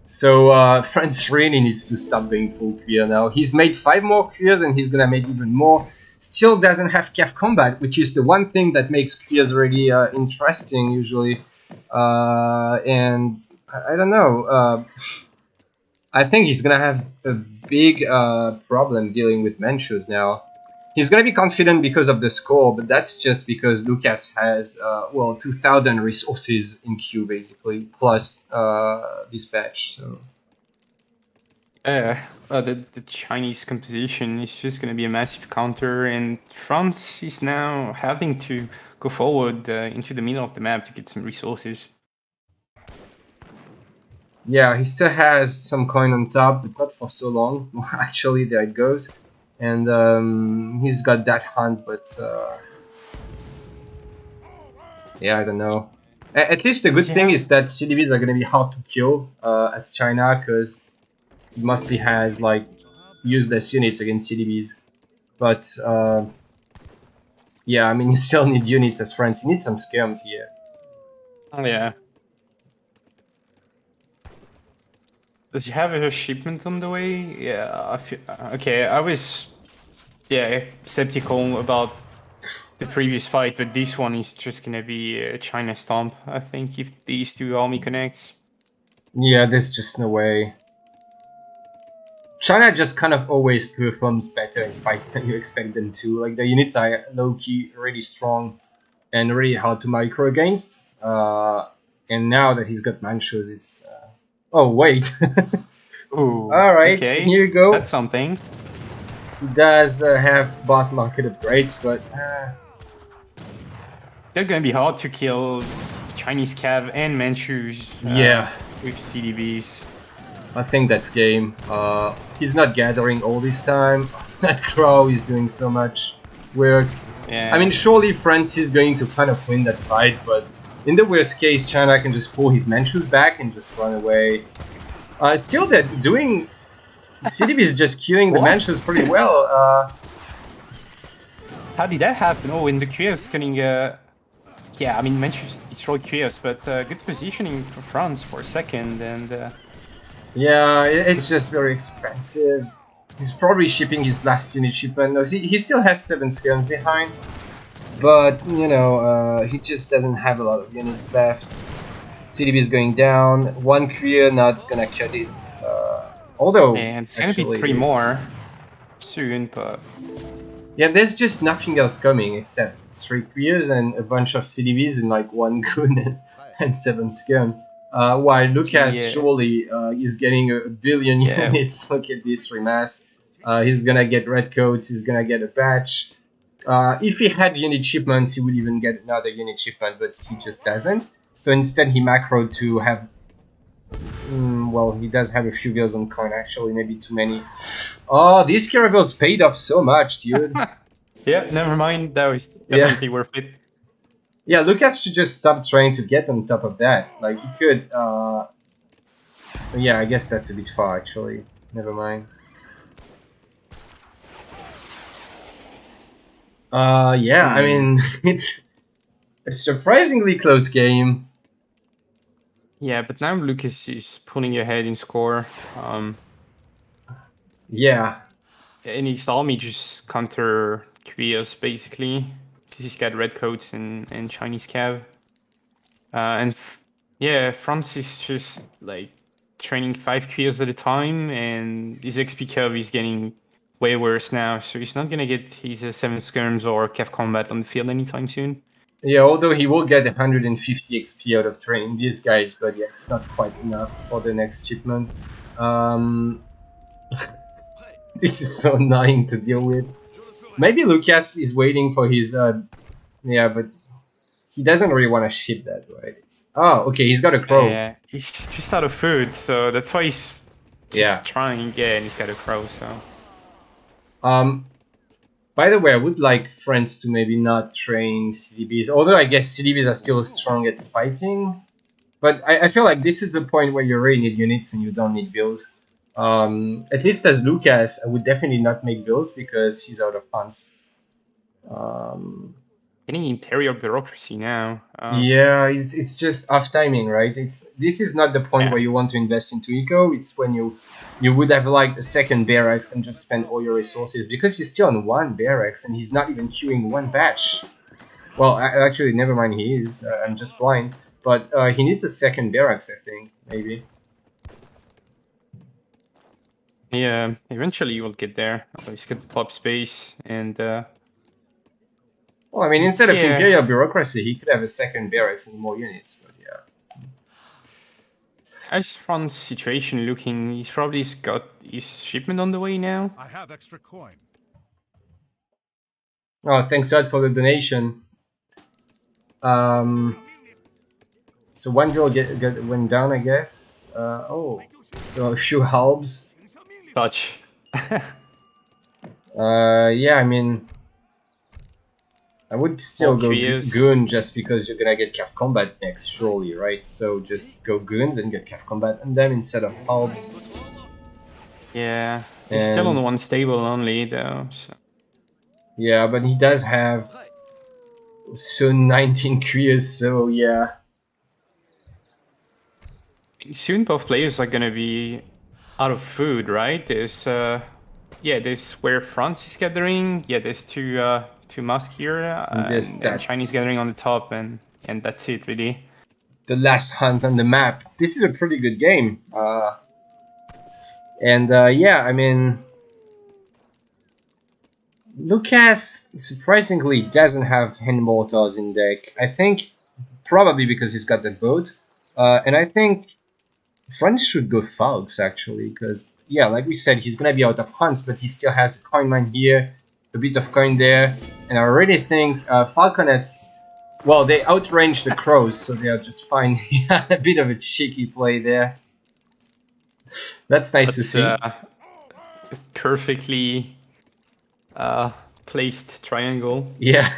So France really needs to stop being full queer now. He's made 5 more queers and he's gonna make even more. Still doesn't have cav combat, which is the one thing that makes queers really interesting usually. And I don't know. I think he's gonna have a big problem dealing with Manchus now. He's gonna be confident because of the score, but that's just because Lukas has 2,000 resources in queue basically, plus dispatch. So. The Chinese composition is just going to be a massive counter, and France is now having to go forward into the middle of the map to get some resources. Yeah, he still has some coin on top, but not for so long. Actually, there it goes. And he's got that hunt, but yeah, I don't know. At least the good thing is that CDBs are going to be hard to kill as China, because he mostly has like useless units against CDBs. But yeah, I mean, you still need units as France. You need some skirms here. Oh yeah. Does he have a shipment on the way? Yeah, okay, I was skeptical about the previous fight, but this one is just gonna be a China stomp, I think, if these 2 army connects. Yeah, there's just no way. China just kind of always performs better in fights than you expect them to. Like, the units are low-key really strong and really hard to micro against. And now that he's got Manchus, it's... Oh, wait. Ooh, Alright, okay. here you go. That's something. He does have both market upgrades, but... Still gonna be hard to kill Chinese Cav and Manchus with CDBs. I think that's game. He's not gathering all this time. That crow is doing so much work. Yeah. I mean, surely France is going to kind of win that fight, but in the worst case, China can just pull his Manchus back and just run away. Still, they're doing... CDB is just killing the Manchus pretty well. How did that happen? Oh, in the Curious getting yeah, I mean, Manchester destroyed Curious, but good positioning for France for a second, and Yeah, it's just very expensive. He's probably shipping his last unit shipment. No, he still has 7 skirms behind, but you know, he just doesn't have a lot of units left. CDB is going down. One Korea not gonna cut it. Although, and it's gonna be actually, 3 more soon, but yeah, there's just nothing else coming except 3 Koreas and a bunch of CDBs and like 1 Goon and 7 Skirm. While Lukas yeah, surely is getting a billion yeah, units. Look at this remass. He's gonna get red coats, he's gonna get a patch. If he had unit shipments, he would even get another unit shipment, but he just doesn't. So instead, he macroed to have. Well, he does have a few bills on coin, actually, maybe too many. Oh, these caravels paid off so much, dude. yeah. Never mind, that was Yeah. definitely worth it. Yeah, Lukas should just stop trying to get on top of that. Like, he could. Yeah, I guess that's a bit far, actually. Never mind. Yeah, I mean, it's a surprisingly close game. Yeah, but now Lucas is pulling ahead in score. Yeah. And his army just counter Curious basically, because he's got red coats and Chinese cav. Yeah, France is just like training 5 Curious at a time, and his XP curve is getting way worse now, so he's not gonna get his 7 skirms or cav combat on the field anytime soon. Yeah, although he will get 150 XP out of training these guys, but yeah, it's not quite enough for the next shipment. This is so annoying to deal with. Maybe Lukas is waiting for his, yeah, but he doesn't really want to ship that, right? Oh, okay, he's got a crow. Yeah, he's just out of food, so that's why he's just trying. Yeah, and he's got a crow, so. By the way, I would like friends to maybe not train CDBs, although I guess CDBs are still strong at fighting. But I feel like this is the point where you really need units and you don't need bills. At least as Lukas, I would definitely not make bills because he's out of funds. Getting imperial bureaucracy now. Yeah, it's just off timing, right? This is not the point Yeah. where you want to invest into eco. It's when you would have like a second barracks and just spend all your resources, because he's still on 1 barracks and he's not even queuing 1 batch. Well, actually, never mind, he is. I'm just blind. But he needs a second barracks, I think, maybe. Yeah, eventually you will get there. He's got the pop space and. Well, I mean, instead of Yeah. imperial bureaucracy, he could have a second barracks and more units. But yeah. As Fran's situation looking, he's probably got his shipment on the way now. I have extra coin. Oh, thanks God for the donation. So 1 drill went down, I guess. Oh, so a few halbs. Touch. Yeah, I mean, I would still go Goon just because you're gonna get Cav Combat next, surely, right? So just go Goons and get Cav Combat on them instead of halbs. Yeah, he's still on 1 stable only though. So. Yeah, but he does have soon 19 Krias, so yeah. Soon both players are gonna be out of food, right? There's yeah, there's where France is gathering. Yeah, there's two mosques here, and Chinese gathering on the top, and that's it really. The last hunt on the map. This is a pretty good game. Yeah, I mean, Lukas surprisingly doesn't have hand mortars in deck. I think probably because he's got that boat, and I think France should go Falks actually, because yeah, like we said, he's gonna be out of hunts, but he still has a coin mine here, a bit of coin there, and I already think Falconets, well, they outrange the crows, so they are just fine. A bit of a cheeky play there. That's nice to see. Perfectly placed triangle. Yeah,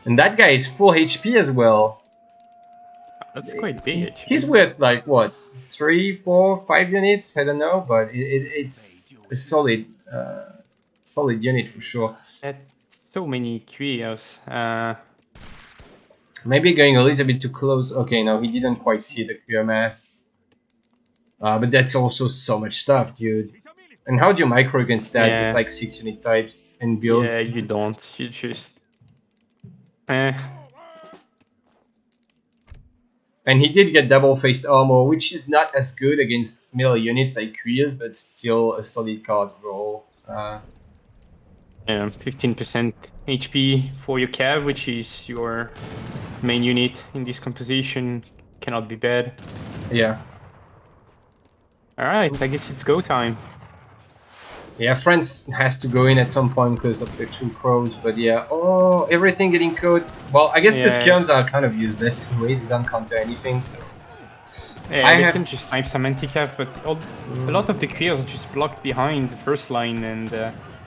and that guy is full HP as well. That's quite big. He's with like what, 3, 4, 5 units? I don't know, but it's a solid unit for sure. so many queers. Maybe going a little bit too close. Okay, no, he didn't quite see the queer mass. But that's also so much stuff, dude. And how do you micro against that? Just Yeah. like 6 unit types and builds. Yeah, you don't. You just. Eh. And he did get double-faced armor, which is not as good against melee units like queers, but still a solid card roll. Yeah, 15% HP for your cav, which is your main unit in this composition. Cannot be bad. Yeah. Alright, I guess it's go time. Yeah, France has to go in at some point because of the 2 crows, but yeah. Oh, everything getting caught. Well, I guess the Yeah. skirms are kind of useless anyway, they don't counter anything, so... Yeah, they can just snipe some anti-cav, but a lot of the queers are just blocked behind the first line, and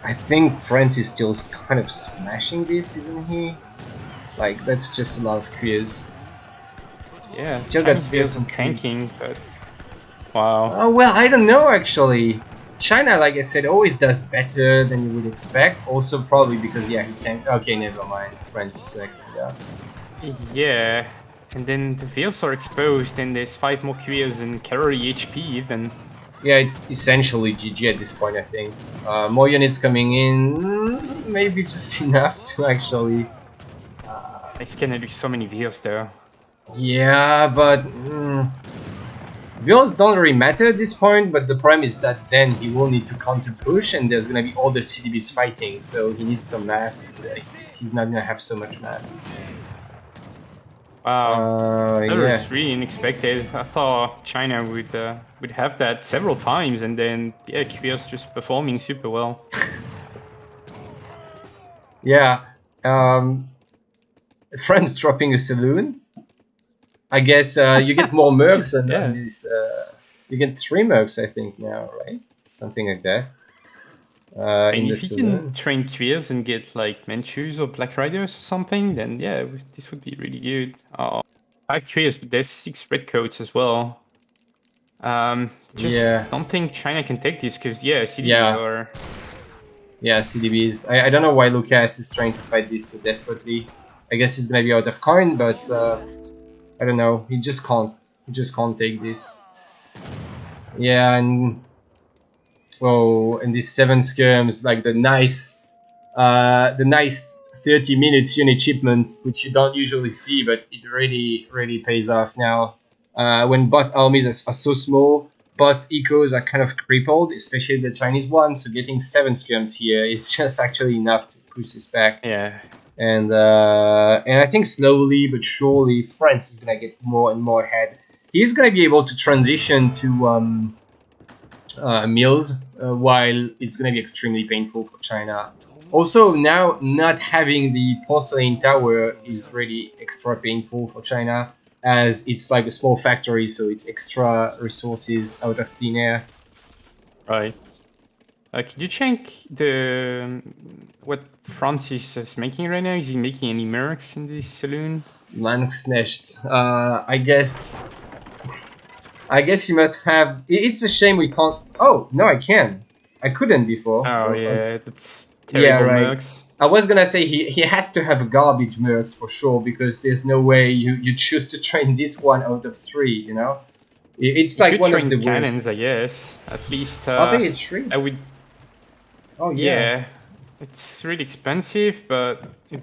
I think France is still kind of smashing this, isn't he? Like, that's just a lot of queers. yeah, Still Chinese got deals some some tanking, but wow. Oh, well, I don't know actually. China, like I said, always does better than you would expect. Also, probably because, yeah, he tanked. Okay, never mind. France is back. Yeah. Yeah, and then the veils are exposed, and there's 5 more queers and carry HP even. Yeah, it's essentially GG at this point, I think. More units coming in, maybe just enough to actually... It's gonna do so many veils though. Yeah, but... Vills don't really matter at this point, but the problem is that then he will need to counter push and there's gonna be all the CDBs fighting, so he needs some mass. He's not gonna have so much mass. Wow, that yeah. was really unexpected. I thought China would have that several times, and then yeah, QBS just performing super well. Yeah, France dropping a saloon. I guess you get more mercs on this. You get 3 mercs, I think now, right? Something like that. And in the if you saloon. can train queers and get like Manchus or Black Riders or something, then yeah, this would be really good. 5 queers, but there's 6 red coats as well. Just don't think China can take this because yeah, CDBs are. Yeah, CDBs. I don't know why Lukas is trying to fight this so desperately. I guess he's gonna be out of coin, but I don't know. He just can't. He just can't take this. Yeah, and and these 7 skirms, like the nice 30 minutes unit shipment, which you don't usually see, but it really pays off now. When both armies are so small, both ecos are kind of crippled, especially the Chinese one. So getting 7 skirms here is just actually enough to push this back. Yeah. And I think slowly but surely France is gonna get more and more ahead. He's gonna be able to transition to mills, while it's gonna be extremely painful for China. Also, now not having the porcelain tower is really extra painful for China, as it's like a small factory, so it's extra resources out of thin air. Right. Could you check what Francis is making right now? Is he making any mercs in this saloon? Landsknecht. I guess he must have. It's a shame we can't. Oh no, I can. I couldn't before. Oh yeah, that's terrible mercs. I was gonna say he has to have garbage mercs for sure, because there's no way you choose to train this one out of 3. You know, it's like one of the cannons, worst. I guess. At least. I think it's 3. I would. Oh yeah. It's really expensive, but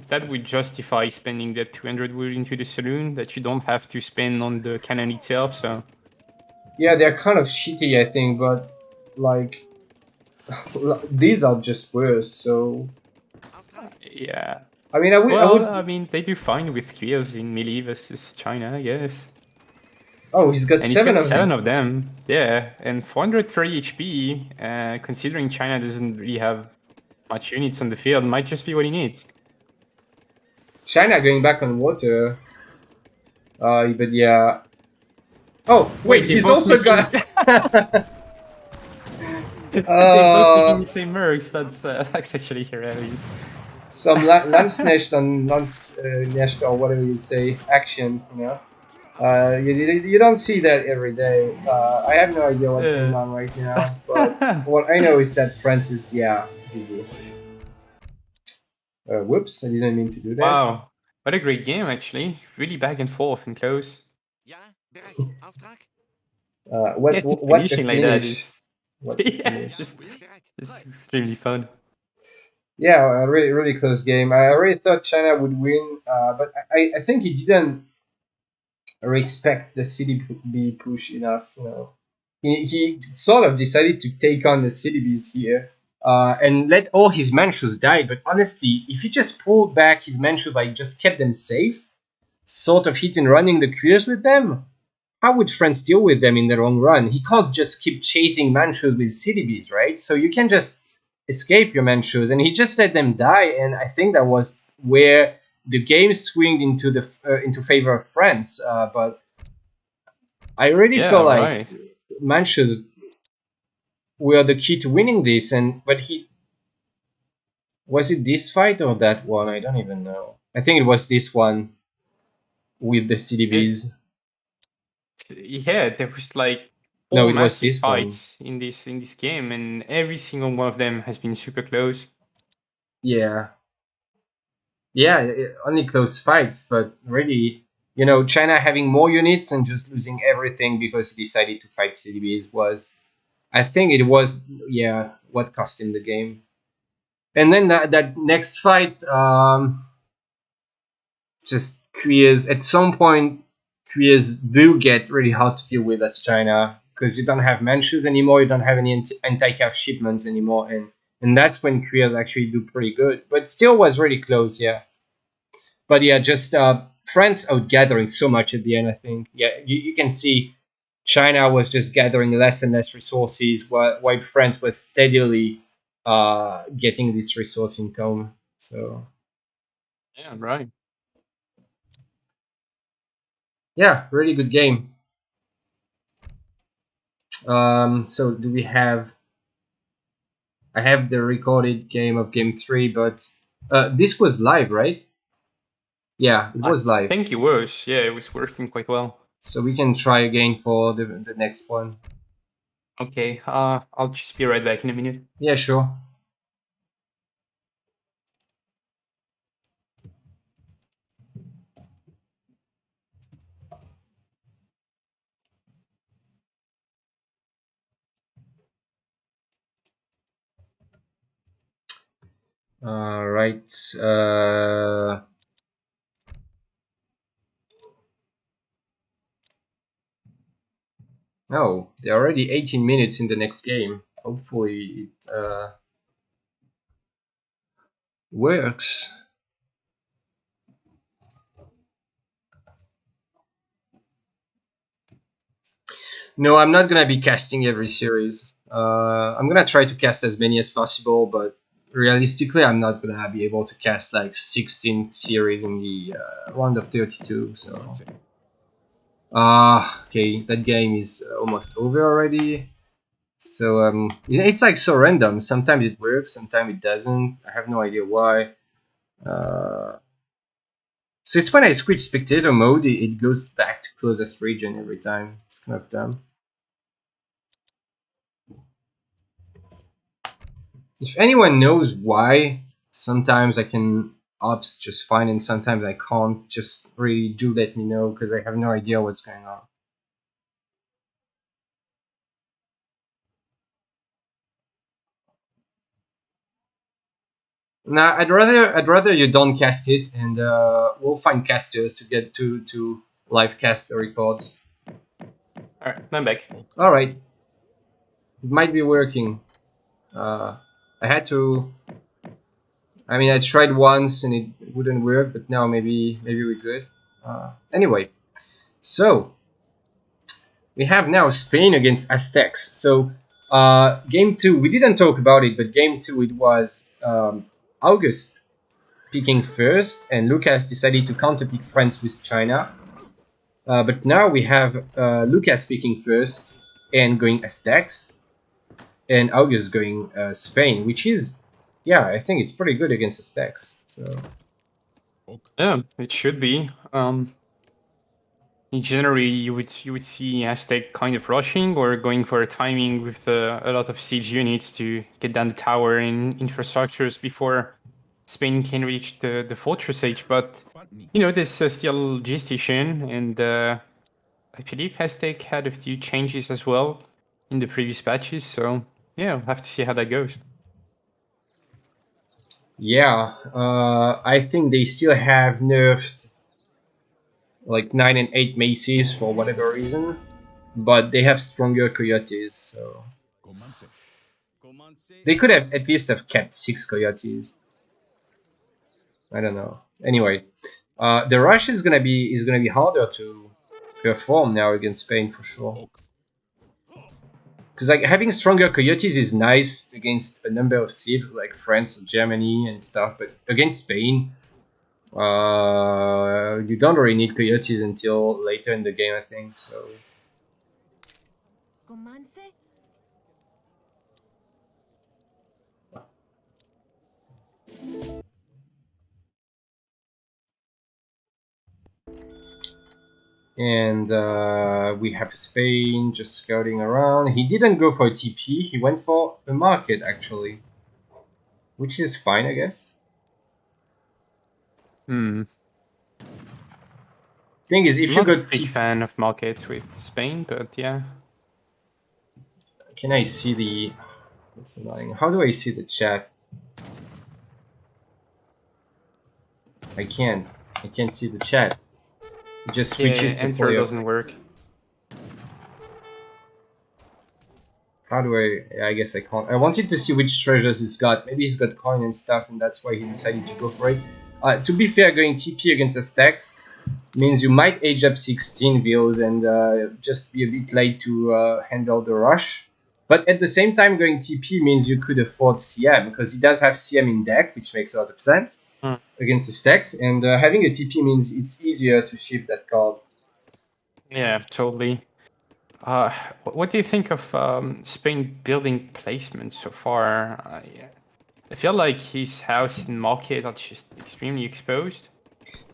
that would justify spending that 200 wood into the saloon that you don't have to spend on the cannon itself. So. Yeah, they're kind of shitty, I think, but like these are just worse. So. Yeah. I mean, I mean, they do fine with queers in melee versus China, I guess. Oh, he's got 7 of them. 7 of them, yeah, and 403 HP. Considering China doesn't really have much units on the field, might just be what he needs. China going back on water. But yeah. Oh wait, he's also got. They both making the same mercs. That's actually hilarious. Some Landsknecht on Landsknecht or whatever you say action, you know. You don't see that every day. I have no idea what's going on right now, but what I know is that France is Whoops, I didn't mean to do that. Wow, what a great game actually. Really back and forth and close. Ja, bereit. Auftrag? What a Finishing like that finish! is What a yeah, finish! just Bereit. it's extremely fun. Yeah, a really close game. I already thought China would win, but I think he didn't respect the CDB push enough. He sort of decided to take on the CDBs here, and let all his manchus die. But honestly, if he just pulled back his manchus, like just kept them safe, sort of hit and running the queues with them, how would France deal with them in the long run? He can't just keep chasing manchus with CDBs, right? So you can just escape your manchus, and he just let them die. And I think that was where the game swinged into favor of France. But I really feel Yeah, like right. manchus were the key to winning this. And but he was it this fight or that one? I don't even know. I think it was this one with the It, CDBs. yeah, there was like No, four it was massive this one. fights in this game, and every single one of them has been super close. Yeah, yeah, only close fights, but really, China having more units and just losing everything because he decided to fight CDBs was, I think it was, yeah, what cost him the game. And then that next fight, just Korea's at some point, Korea's do get really hard to deal with as China because you don't have manchus anymore, you don't have any anti-cav shipments anymore, and that's when Korea's actually do pretty good, but still was really close, yeah. But yeah, just France out gathering so much at the end. I think you can see China was just gathering less and less resources, while France was steadily getting this resource income. So Yeah, right. yeah, really good game. So do we have? I have the recorded game of game 3, but this was live, right? Yeah, it I was live. think it was. Yeah, it was working quite well. So we can try again for the next one. Okay, I'll just be right back in a minute. Yeah, sure. Right. Oh, they're already 18 minutes in the next game. Hopefully it works. No, I'm not gonna be casting every series. I'm gonna try to cast as many as possible, but realistically, I'm not gonna be able to cast like 16 series in the round of 32. So, okay, that game is almost over already. So it's like so random. Sometimes it works, sometimes it doesn't. I have no idea why. So it's when I switch spectator mode, it goes back to closest region every time. It's kind of dumb. If anyone knows why sometimes I can ops just fine and sometimes I can't, just really do let me know because I have no idea what's going on. Nah, I'd rather you don't cast it, and we'll find casters to get to live cast the records. All right, I'm back. All right, it might be working. I had to. I mean, I tried once and it wouldn't work, but now maybe we're good. Anyway, so we have now Spain against Aztecs. So game 2, we didn't talk about it, but game 2 it was August picking first, and Lukas decided to counterpick France with China. But now we have Lukas picking first and going Aztecs, and August going Spain, which is, yeah, I think it's pretty good against Aztecs. So Yeah, it should be. In general, you would see Aztec kind of rushing or going for a timing with a lot of siege units to get down the tower and infrastructures before Spain can reach the fortress age, but you know there's still G station, and I believe Aztec had a few changes as well in the previous patches. So yeah, we'll have to see how that goes. Yeah, I think they still have nerfed like 9 and 8 maces for whatever reason, but they have stronger coyotes, so they could have at least have kept 6 coyotes. I don't know. Anyway, the rush is gonna be harder to perform now against Spain for sure. Because like having stronger coyotes is nice against a number of cities like France or Germany and stuff, but against Spain, you don't really need coyotes until later in the game, I think. So and we have Spain just scouting around. He didn't go for a TP. He went for a market actually, which is fine, I guess. Hmm. Thing is, if I'm you not go a big fan of markets with Spain, but yeah. can I see the? That's annoying. How do I see the chat? I can't. I can't see the chat. It just Yeah, switches the enter player. doesn't work. How do I? I guess I can't. I wanted to see which treasures he's got. Maybe he's got coin and stuff, and that's why he decided to go for it. To be fair, going TP against Aztecs means you might age up 16 vills and just be a bit late to handle the rush. But at the same time, going TP means you could afford CM because he does have CM in deck, which makes a lot of sense against Aztecs. And having a TP means it's easier to shift that card. Yeah, totally. What do you think of Spain building placement so far? I feel like his house and market are just extremely exposed.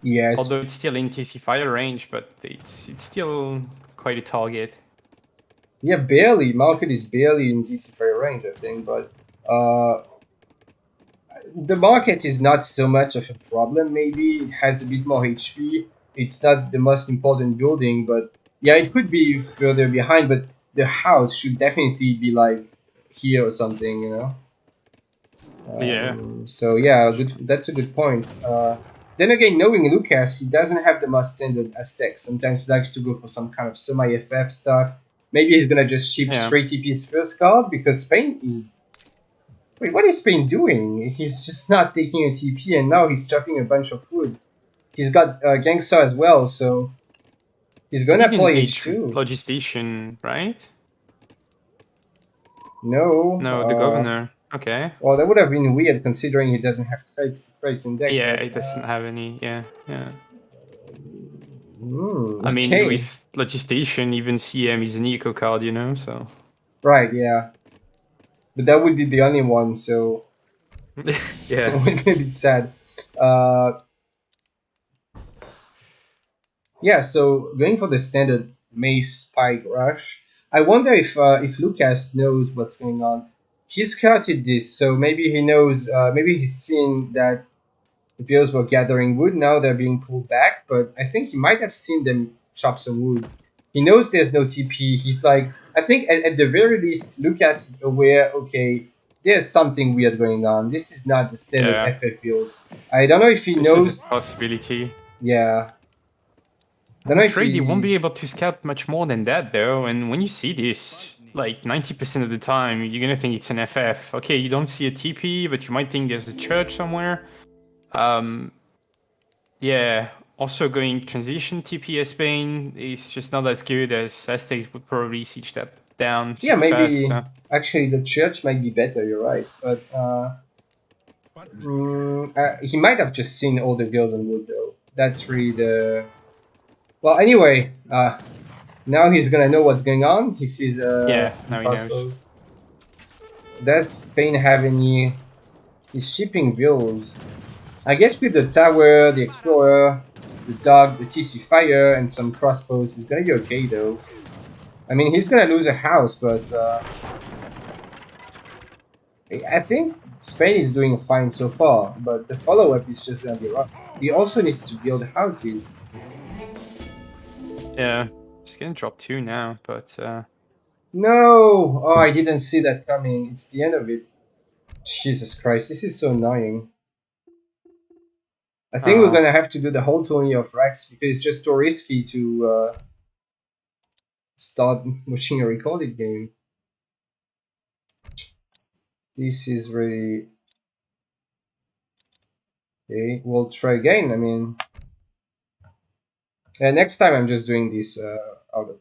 Yes. Although it's still in TC fire range, but it's still quite a target. Yeah, barely. Market is barely in DC fire range, I think, but the market is not so much of a problem. Maybe it has a bit more HP. It's not the most important building, but yeah, it could be further behind. But the house should definitely be like here or something, you know. Yeah. So yeah, good. That's a good point. Then again, knowing Lukas, he doesn't have the most standard Aztec. Sometimes he likes to go for some kind of semi-FF stuff. Maybe he's gonna just ship straight TP's first card because Spain is. Wait, what is Spain doing? He's just not taking a TP and now he's chopping a bunch of wood. He's got Gangsta as well, so he's gonna play H2. Logistician, right? No. No, the governor. Okay. Well, that would have been weird considering he doesn't have crates in deck. Yeah, but, it doesn't have any. Yeah. I mean, with Logistician, even CM is an eco card, you know, so. Right, yeah. But that would be the only one, so. Yeah. It would be a bit sad. Yeah, so going for the standard Mace Spike Rush. I wonder if Lukas knows what's going on. He scouted this, so maybe he knows. Maybe he's seen that the Vills were gathering wood. Now they're being pulled back, but I think he might have seen them chop some wood. He knows there's no TP. He's like, I think at the very least, Lukas is aware. Okay, there's something weird going on. This is not the standard FF build. I don't know if he knows. This is a possibility. Yeah. I'm afraid you won't be able to scout much more than that, though. And when you see this, like 90% of the time, you're gonna think it's an FF. Okay, you don't see a TP, but you might think there's a church somewhere. Yeah. Also, going transition TP as Spain is just not as good as Aztecs would probably siege that down. Yeah, maybe fast, actually the church might be better. You're right, but he might have just seen all the girls on wood, though. That's really the. Well, anyway, now he's gonna know what's going on. He sees some crossbows. Does Spain have any? He's shipping vills. I guess with the tower, the explorer, the dog, the TC fire, and some crossbows, he's gonna be okay though. I mean, he's gonna lose a house, but I think Spain is doing fine so far, but the follow-up is just gonna be rough. He also needs to build houses. Yeah, it's gonna drop 2 now, but No! Oh, I didn't see that coming. It's the end of it. Jesus Christ, this is so annoying. I think we're gonna have to do the whole tourney of Rex because it's just too risky to start watching a recorded game. This is really... Okay, we'll try again. I mean... next time I'm just doing this out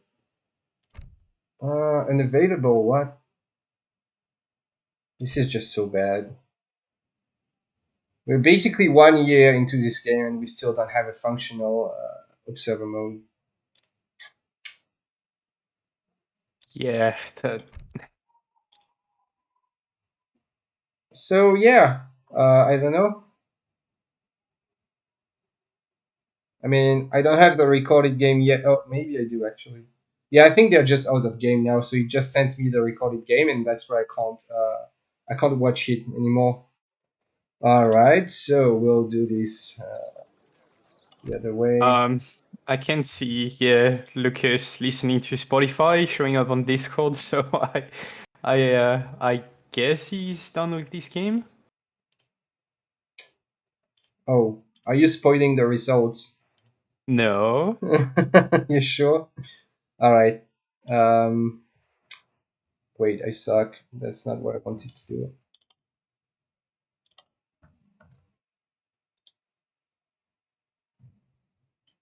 of... unavailable, what? This is just so bad. We're basically 1 year into this game and we still don't have a functional observer mode. yeah, So yeah, I don't know. I mean, I don't have the recorded game yet. Oh, maybe I do actually. Yeah, I think they're just out of game now. So he just sent me the recorded game, and that's why I can't watch it anymore. All right, so we'll do this the other way. I can see Lucas listening to Spotify showing up on Discord, so I guess he's done with this game. Oh, are you spoiling the results? No. You sure? All right. Wait, I suck. That's not what I wanted to do.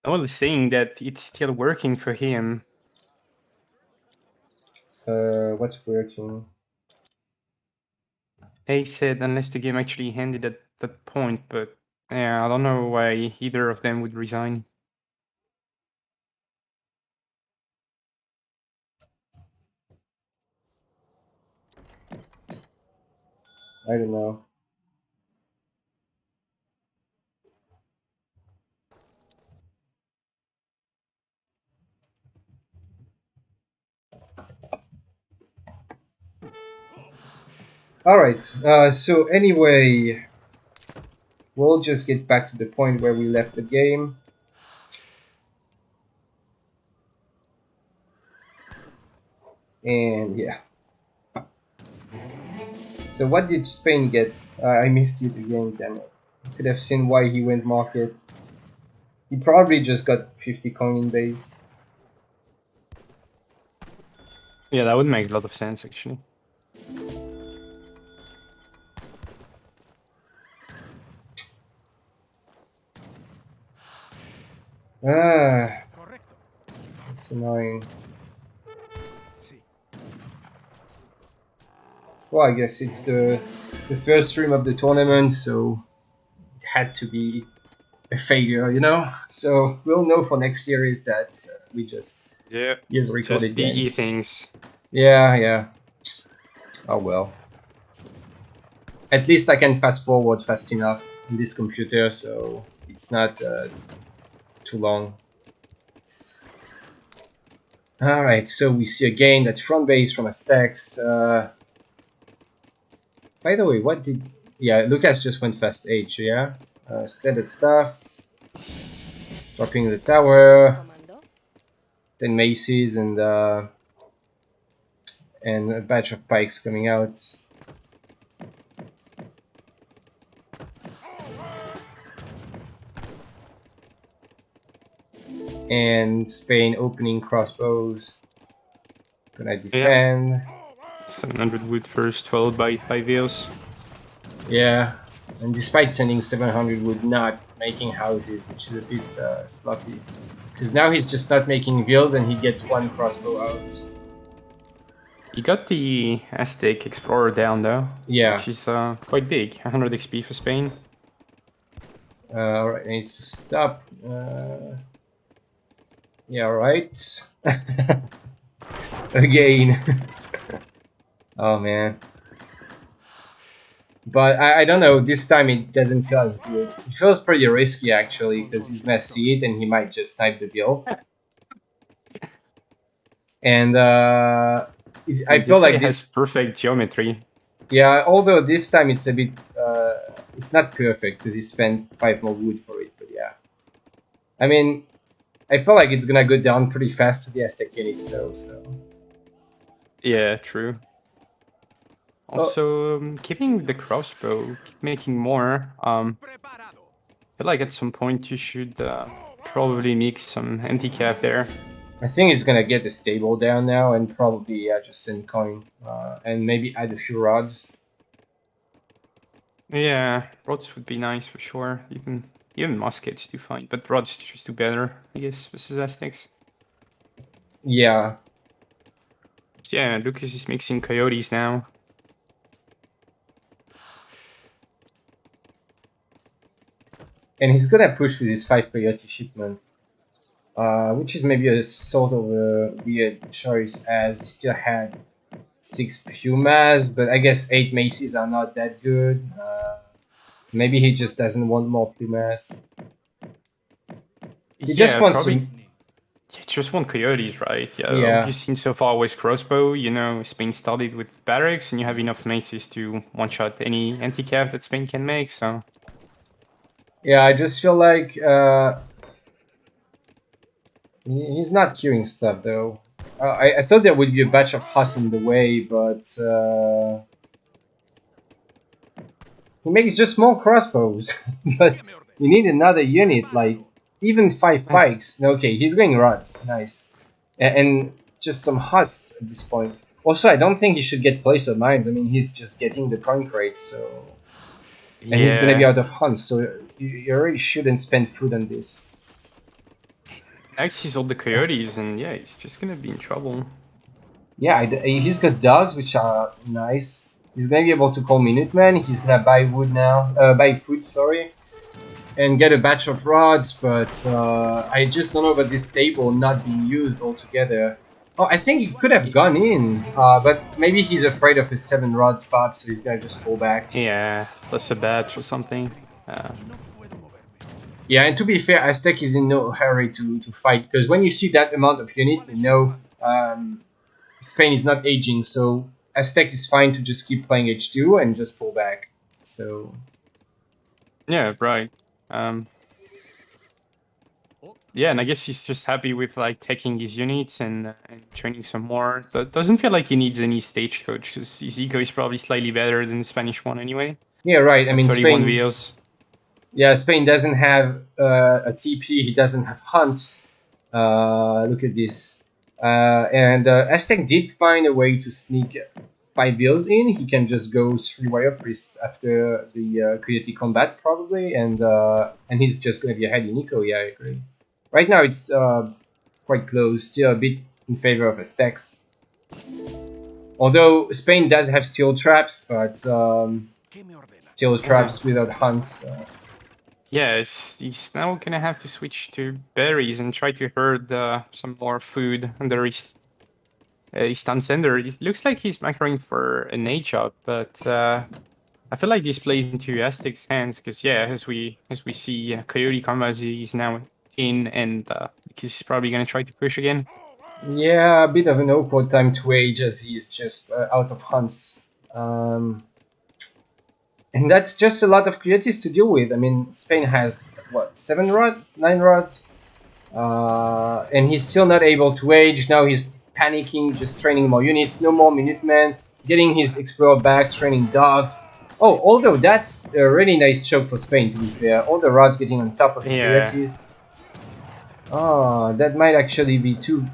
I was saying that it's still working for him. What's working? He said unless the game actually ended at that point, but yeah, I don't know why either of them would resign. I don't know. All right. So anyway, we'll just get back to the point where we left the game. And yeah. So what did Spain get? I missed it again, damn it. I could have seen why he went market. He probably just got 50 coin in base. Yeah, that would make a lot of sense actually. Ah, Correcto. it's annoying. Sí. Well, I guess it's the first stream of the tournament, so it had to be a failure, you know? So we'll know for next series that we just use recorded just the games. things. Yeah. Oh well. At least I can fast forward fast enough on this computer, so it's not too long. Alright, so we see again that front base from Aztecs. By the way, what did... Yeah, Lukas just went fast H, yeah? Standard stuff. Dropping the tower. 10 maces and a batch of pikes coming out. And Spain opening crossbows. Gonna defend. Yeah. 700 wood first, followed by 5 wheels. Yeah, and despite sending 700 wood, not making houses, which is a bit sloppy. Because now he's just not making wheels and he gets one crossbow out. He got the Aztec Explorer down though. Yeah. Which is quite big, 100 XP for Spain. Alright, needs to stop. Yeah, right. Again. Oh man. But I don't know, this time it doesn't feel as good. It feels pretty risky actually, because he's gonna see it and he might just snipe the bill. And I feel like this has perfect geometry. Yeah, although this time it's a bit, it's not perfect because he spent 5 more wood for it, but yeah. I mean, I feel like it's gonna go down pretty fast to the Aztec units though, so. Yeah, true. Oh, Also, keeping with the crossbow, keep making more. Preparado. I feel like at some point you should probably mix some anti-cav there. I think it's gonna get the stable down now and probably just send coin and maybe add a few rods. Yeah, rods would be nice for sure. Even muskets do fine, but rods just do better, I guess, versus Aztecs. Yeah, Yeah, Lucas is mixing coyotes now. and he's gonna push with his 5 coyote shipment, which is maybe a sort of a weird choice as he still had 6 pumas, but I guess 8 maces are not that good. Maybe he just doesn't want more pumas. He just Yeah, wants probably. to. Yeah, just want coyotes, right? Yeah, all Yeah, you've seen so far was crossbow. You know, Spain started with barracks, and you have enough maces to one-shot any anti-cav that Spain can make. So yeah. I just feel like he's not queuing stuff though. I thought there would be a batch of Huss in the way, but he makes just more crossbows. But you need another unit, like even 5 pikes. Okay, he's going rods. Nice. And just some Huss at this point. Also, I don't think he should get placer mines. I mean, he's just getting the coin crates, so. And he's gonna be yeah, out of hunts, so you really shouldn't spend food on this. next he's all the coyotes, and yeah, he's just gonna be in trouble. Yeah, he's got dogs, which are nice. He's gonna be able to call Minutemen. He's gonna buy wood now, buy food, sorry, and get a batch of rods. But I just don't know about this table not being used altogether. Oh, I think he could have gone in, but maybe he's afraid of his 7 rod spot, so he's gonna just fall back. Yeah, plus a batch or something. Yeah, and to be fair, Aztec is in no hurry to fight, because when you see that amount of unit, you know Spain is not aging, so Aztec is fine to just keep playing H2 and just pull back. So Yeah, right. Yeah, and I guess he's just happy with like taking his units and training some more. That doesn't feel like he needs any stagecoach because his eco is probably slightly better than the Spanish one anyway. yeah, right. I mean, 31 Spain. wheels. Yeah, Spain doesn't have a TP. He doesn't have hunts. Look at this. And Aztec did find a way to sneak 5 bills in. He can just go 3 Warrior Priest after the Coyote combat probably, and he's just going to be ahead in eco. Yeah, I agree. Right now it's quite close, still a bit in favor of Aztecs. Although Spain does have steel traps, but steel traps without hunts. Yeah, he's now gonna have to switch to berries and try to herd some more food under his Sender. It looks like he's macroing for an A job, but I feel like this plays into Aztec's hands because yeah, as we see, Coyote Kambazi is now in, and he's probably gonna try to push again. Yeah, a bit of an awkward time to age as he's just out of hunts. And that's just a lot of coyotes to deal with. I mean, Spain has, what, 7 rods? 9 rods? And he's still not able to age. Now he's panicking, just training more units. No more Minutemen. Getting his Explorer back, training dogs. Oh, although that's a really nice choke for Spain, to be fair. All the rods getting on top of the coyotes. Oh, that might actually be too...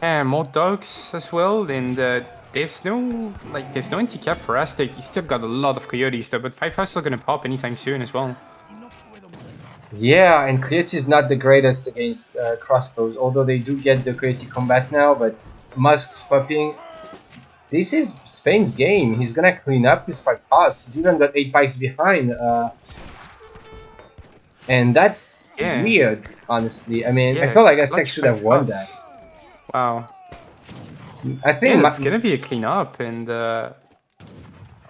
More dogs as well, and there's no anti-cap for Aztec. He's still got a lot of coyotes though, but 5 are still gonna pop anytime soon as well. Yeah, and Coyote is not the greatest against crossbows, although they do get the Coyote combat now, but Musk's popping. This is Spain's game. He's gonna clean up his 5 pass. He's even got 8 pikes behind. And that's weird, honestly. I mean, I feel like Aztec should have won that. Wow. I think it's gonna be a cleanup, and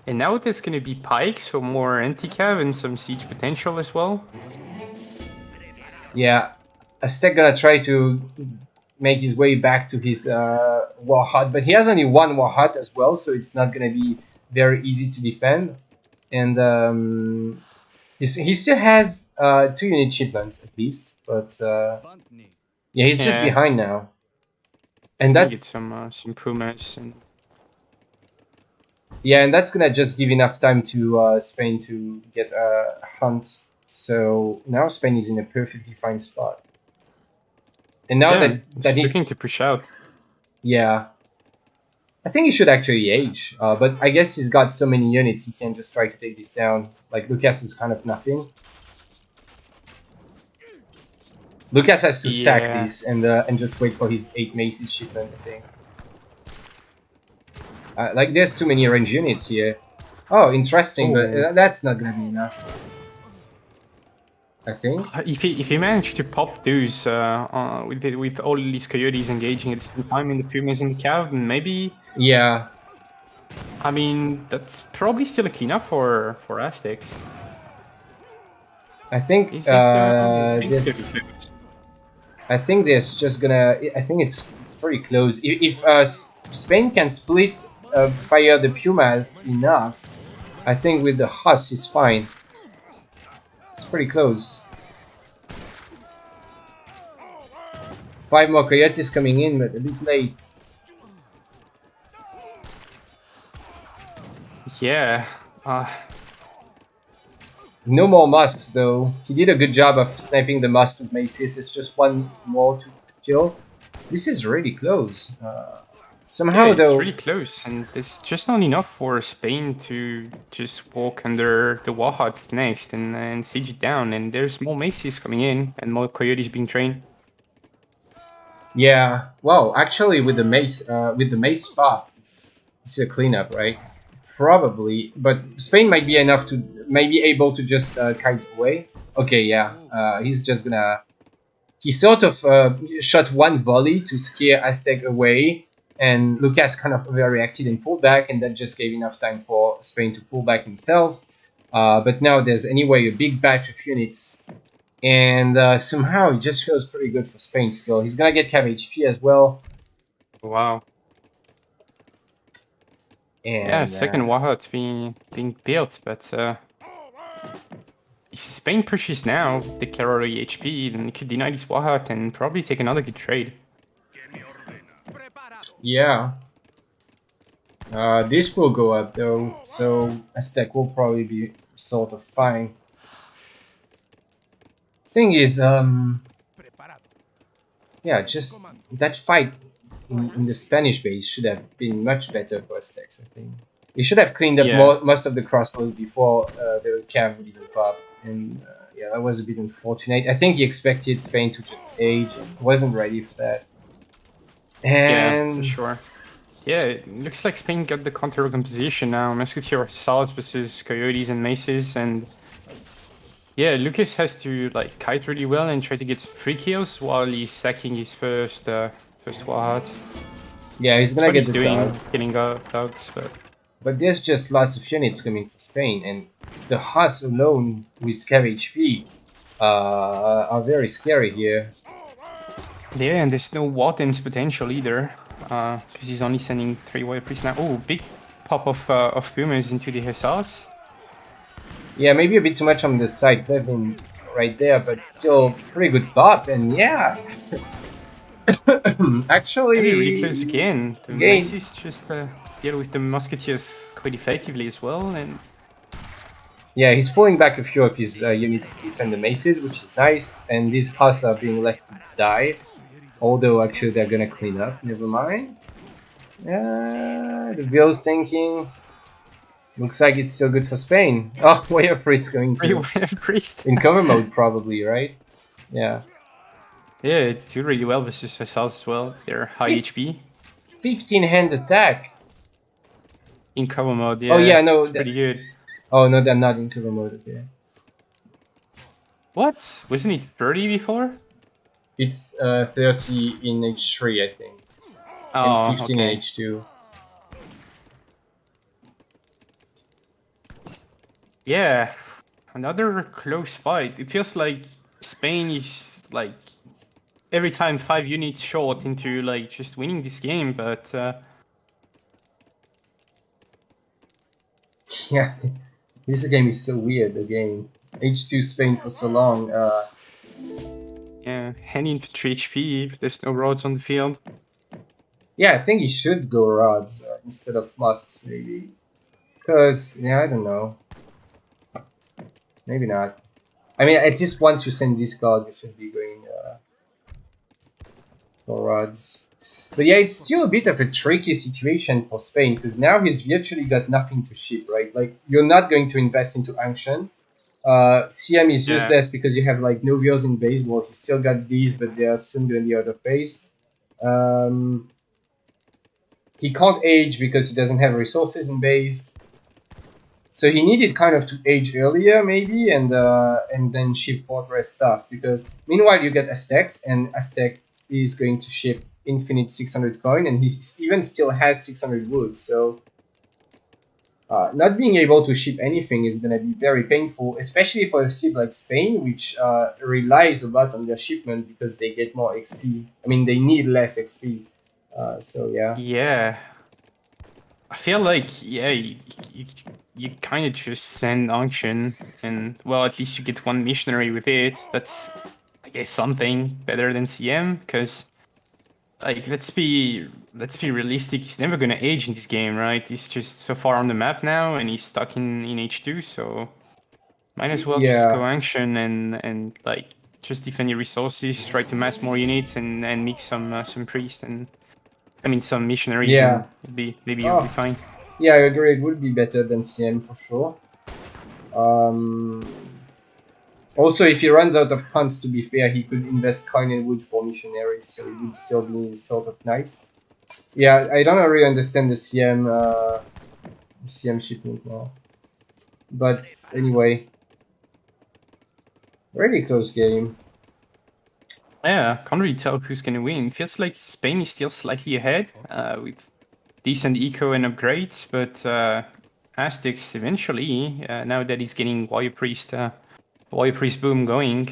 now there's gonna be pikes for more anti-cav and some siege potential as well. Yeah, Aztec gonna try to make his way back to his war hut, but he has only one war hut as well, so it's not gonna be very easy to defend. And he still has 2 unit shipments at least, but yeah, he's just Yeah, behind now, and gonna get that's some improvements. And yeah, and that's gonna just give enough time to Spain to get a hunt. So now Spain is in a perfectly fine spot. And now yeah, that he's looking he's to push out. yeah, I think he should actually age. But I guess he's got so many units, he can just try to take this down. Like Lukas is kind of nothing. Lukas has to sack Yeah, this and just wait for his 8 maces shipment, I think. Like there's too many range units here. Oh, interesting, but oh, that's not gonna be enough. I think. if he managed to pop those with all these coyotes engaging at the same time in the pumas and the cav, maybe. Yeah, I mean, that's probably still a cleanup for Aztecs. I think Is it though? I think it's this. gonna be close. I think there's just gonna. I think it's pretty close. If Spain can split fire the Pumas enough, I think with the Huss is fine. It's pretty close. 5 more coyotes coming in, but a bit late. Yeah. No more musks though. He did a good job of sniping the musk with maces. It's just one more to kill. This is really close. Somehow Yeah, it's though. really close, and it's just not enough for Spain to just walk under the Wahat next and siege it down. And there's more maces coming in and more coyotes being trained. Yeah, well, actually, with the mace spot, it's a cleanup, right? Probably, but Spain might be enough to maybe able to just kite away. Okay, yeah, he's just gonna. He sort of shot one volley to scare Aztec away, and Lucas kind of overreacted and pulled back, and that just gave enough time for Spain to pull back himself. But now there's anyway a big batch of units, and somehow it just feels pretty good for Spain still. He's gonna get cav HP as well. Wow. And Yeah, second Wahat being built, but if Spain pushes now, the Karori HP, then it could deny this Wahat and probably take another good trade. yeah. This will go up though, so Aztec will probably be sort of fine. Thing is, yeah, just that fight in the Spanish base should have been much better for Aztecs, I think. They should have cleaned up Yeah. most of the crossbows before the cav would even pop. And yeah, that was a bit unfortunate. I think he expected Spain to just age and wasn't ready for that. Yeah, for And sure. Yeah, it looks like Spain got the counter composition now. Musketeer Assaults versus Coyotes and Maces, and yeah, Lucas has to like kite really well and try to get some free kills while he's sacking his first Wahat. yeah, he's That's gonna what get he's the doing, dogs. killing dogs, but But there's just lots of units coming for Spain, and the Huss alone with cav HP are very scary here. yeah, and there's no Wattens potential either, because he's only sending 3 Warrior Priests now. Oh, big pop of Pumas into the Hussars. Yeah, maybe a bit too much on the side, Bevin right there, but still pretty good pop, and yeah. Actually, Maybe really close again. The again. Maces just deal with the Musketeers quite effectively as well, and Yeah, he's pulling back a few of his units to defend the maces, which is nice, and these Huss are being left to die. Although, actually, they're gonna clean up, never mind. The Ville's tanking. Looks like it's still good for Spain. Oh, Warrior Priest going Free to... Warrior Priest. in cover mode, probably, right? Yeah. Yeah, it's doing really well versus Hussars as well. They're high Hey. HP. 15-hand attack! In cover mode, yeah. Oh, yeah, no. It's pretty good. Oh, no, they're not in cover mode, okay. What? Wasn't it 30 before? It's 30 in H3, I think. Oh, And 15 okay. in H2. Yeah, another close fight. It feels like Spain is like every time 5 units short into like just winning this game, but Yeah, this game is so weird. The game H2 Spain for so long. yeah, hand infantry HP if there's no roads on the field. Yeah, I think he should go rods instead of musks maybe. Cause yeah, I don't know. Maybe not. I mean, at least once you send this card, you should be going for rods. But yeah, it's still a bit of a tricky situation for Spain because now he's virtually got nothing to ship, right? Like you're not going to invest into Ancient. CM is Yeah. useless because you have like no wheels in base. Well, he's still got these, but they are soon going to be out of base. He can't age because he doesn't have resources in base. So he needed kind of to age earlier, maybe, and then ship Fortress stuff. Because meanwhile, you get Aztecs, and Aztec is going to ship infinite 600 coin, and he even still has 600 wood. So not being able to ship anything is going to be very painful, especially for a ship like Spain, which relies a lot on their shipment because they get more XP. I mean, they need less XP. So yeah. Yeah. I feel like, yeah, you kind of just send Unction, and well, at least you get one missionary with it. That's, I guess, something better than CM, because like let's be realistic. He's never gonna age in this game, right? He's just so far on the map now, and he's stuck in H2. So might as well just go Yeah. Unction and like just defend your resources, try to mass more units, and mix some priests and I mean some missionaries, and Yeah. maybe you'll be Oh. fine. Yeah, I agree. It would be better than CM for sure. Also, if he runs out of hunts, to be fair, he could invest coin and wood for missionaries, so it would still be sort of nice. Yeah, I don't really understand the CM shipment now. But anyway, really close game. Yeah, can't really tell who's gonna win. Feels like Spain is still slightly ahead with decent eco and upgrades, but Aztecs eventually, now that he's getting Warrior Priest boom going,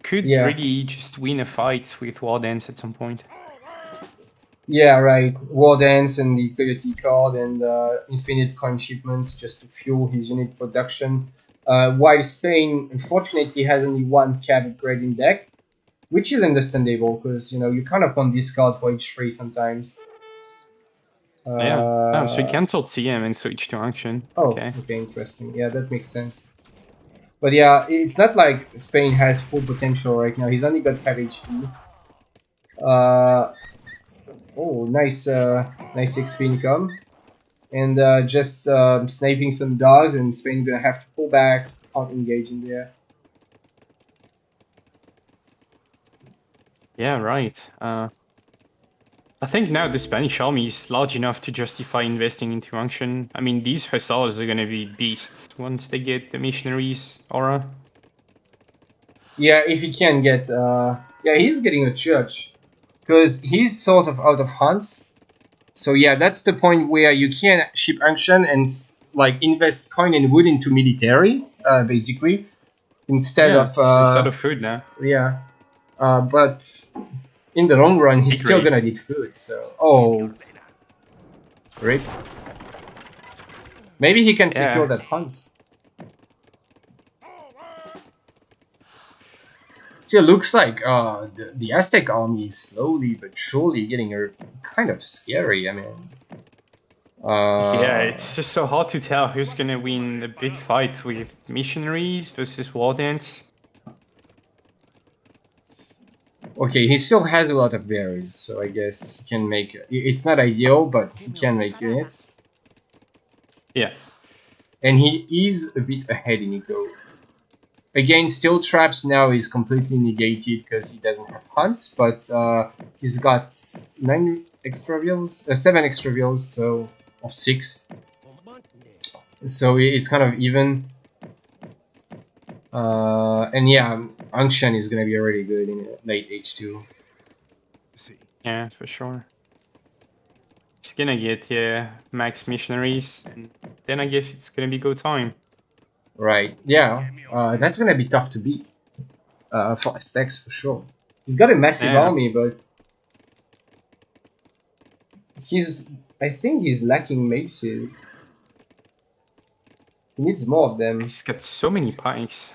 could Yeah. really just win a fight with War Dance at some point. Yeah, right. War Dance and the Coyote card and infinite coin shipments just to fuel his unit production. While Spain, unfortunately, has only one cab upgrading deck, which is understandable because you kind of want this card for H3 sometimes. Yeah. Oh, so he Uh, cancelled CM and switched to Action. oh, Okay. okay, interesting. Yeah, that makes sense. But yeah, it's not like Spain has full potential right now. He's only got 5 HP. Oh, nice XP income. And just sniping some dogs, and Spain gonna have to pull back, can't engage in there. Yeah, right. I think now the Spanish army is large enough to justify investing into Action. I mean, these hussars are gonna be beasts once they get the missionaries aura. Yeah, if he can get, yeah, he's getting a church, because he's sort of out of hunts. So yeah, that's the point where you can ship action and like invest coin and wood into military, basically, instead Yeah, of it's out of food now. yeah. But in the long run, he's Big still raid. gonna need food. So oh, great. Maybe he can secure Yeah. that hunt. Still looks like the Aztec army is slowly but surely getting kind of scary. I mean, Yeah, it's just so hard to tell who's gonna win the big fight with missionaries versus war dance. okay, he still has a lot of berries, so I guess he can make. It's not ideal, but he can make units, Yeah. and he is a bit ahead in eco. Again, still traps now is completely negated because he doesn't have hunts, but he's got 9 extra wheels, 7 extra wheels, so or 6. So it's kind of even. And yeah, Angshan is gonna be really good in late H2. See. Yeah, for sure. He's gonna get, yeah, max missionaries, and then I guess it's gonna be go time. Right, yeah, that's gonna be tough to beat for Aztecs for sure. He's got a massive Yeah. army, but I think he's lacking maces. He needs more of them. He's got so many pikes.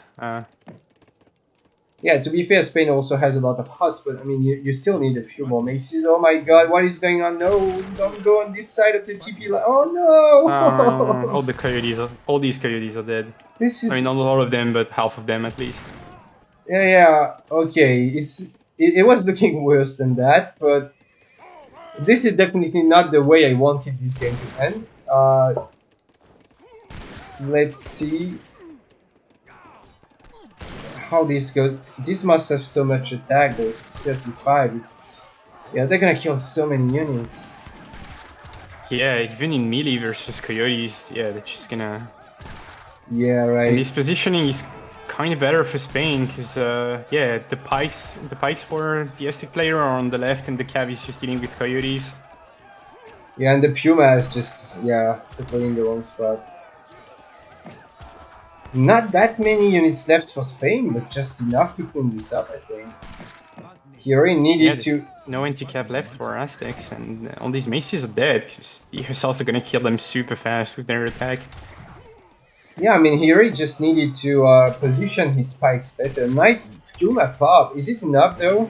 Yeah, to be fair, Spain also has a lot of huts, but I mean, you still need a few more maces. Oh my god, what is going on? No, don't go on this side of the TP line. Oh no! All the coyotes, all these coyotes are dead. This is I mean, not all of them, but half of them at least. yeah. Okay, it was looking worse than that, but this is definitely not the way I wanted this game to end. Let's see how this goes. This must have so much attack. There's 35. Yeah, they're gonna kill so many units. Yeah, even in melee versus coyotes, yeah, they're just gonna. Yeah, right. And this positioning is kind of better for Spain because, yeah, the pikes for the Aztec player are on the left, and the cav is just dealing with coyotes. Yeah, and the Puma is just totally in the wrong spot. Not that many units left for Spain, but just enough to clean this up, I think. He already needed to. No anti-cap left for Aztecs, and all these maces are dead because the Hussars are gonna kill them super fast with their attack. Yeah, I mean, he really just needed to position his spikes better. Nice Puma pop. Is it enough though?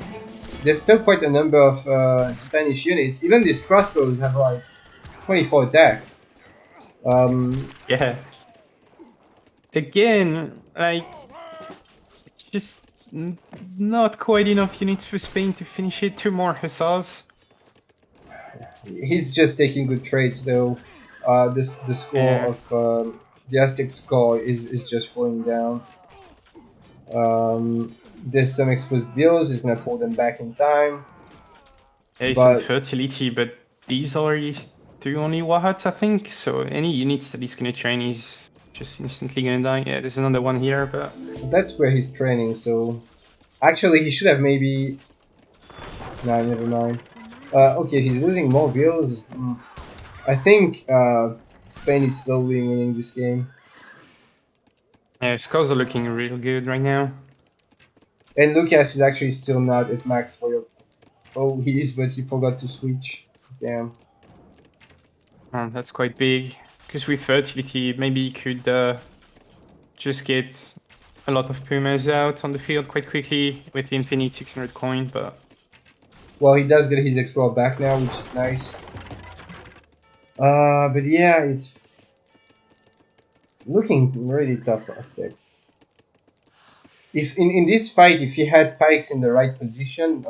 There's still quite a number of Spanish units. Even these crossbows have like 24 attack. Yeah. Again, like, it's just not quite enough units for Spain to finish it. 2 more Hussars. He's just taking good trades though. The score of the Aztec score is just falling down. There's some exposed villas. He's gonna pull them back in time. Yeah, he's on fertility, but these are his 2 only war huts, I think. So any units that he's gonna train, he's just instantly gonna die. Yeah, there's another one here, but that's where he's training. So actually, he should have maybe. No, never mind. Okay, he's losing more villas. I think Spain is slowly winning this game. yeah, scores are looking real good right now. And Lukas is actually still not at max for your. Oh, he is, but he forgot to switch. Damn. That's quite big. Because with fertility, maybe he could just get a lot of Pumas out on the field quite quickly with the infinite 600 coin, but... Well, he does get his extra back now, which is nice. But yeah, it's looking really tough for Aztecs. If in this fight, if he had pikes in the right position,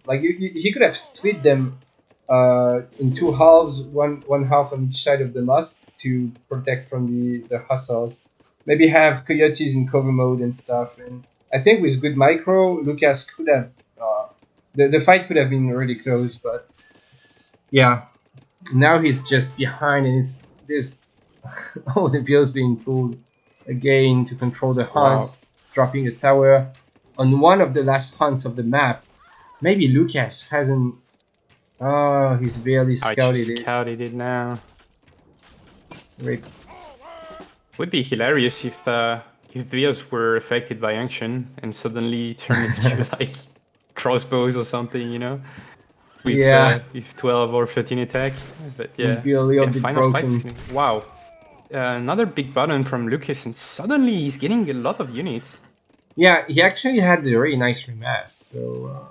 like he could have split them in 2 halves, one half on each side of the mosques to protect from the Hussars. Maybe have coyotes in cover mode and stuff. And I think with good micro, Lukas could have the fight could have been really close, but yeah, now he's just behind, and there's all the bills being pulled again to control the hunts. Wow. Dropping a tower on one of the last hunts of the map. Maybe Lukas hasn't. Oh, he's barely scouted it. Scouted it now. Wait. Would be hilarious if Vias were affected by Action and suddenly turned into like crossbows or something, you know? With 12 or 13 attack. But yeah, be a little bit broken. Wow. Another big button from Lukas, and suddenly he's getting a lot of units. Yeah, he actually had a very nice remass. So,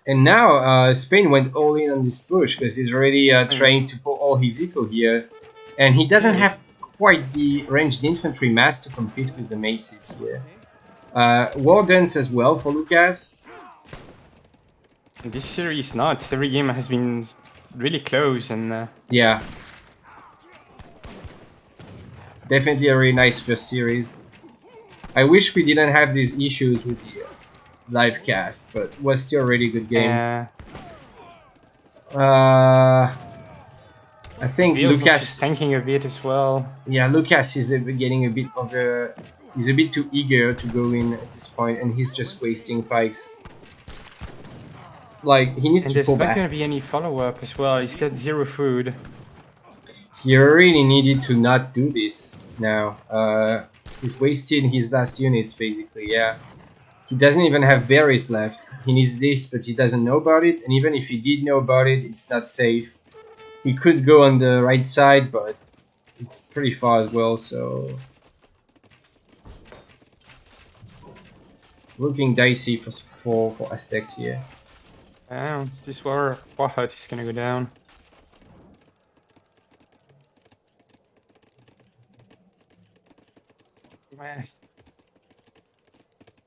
and now Spain went all in on this push because he's already trying to put all his eco here, and he doesn't have quite the ranged infantry mass to compete with the maces here. Wardens as well for Lukas. This series nuts. Every game has been really close, and yeah. Definitely a really nice first series. I wish we didn't have these issues with the live cast, but it was still really good games. I think Lukas tanking a bit as well. Yeah, Lukas is getting a bit he's a bit too eager to go in at this point, and he's just wasting pikes. Like he needs to pull back. There's not gonna be any follow-up as well. He's got 0 food. He really needed to not do this now. He's wasting his last units, basically, yeah. He doesn't even have berries left. He needs this, but he doesn't know about it. And even if he did know about it, it's not safe. He could go on the right side, but it's pretty far as well, so... Looking dicey for Aztecs here. This war hut is gonna go down. I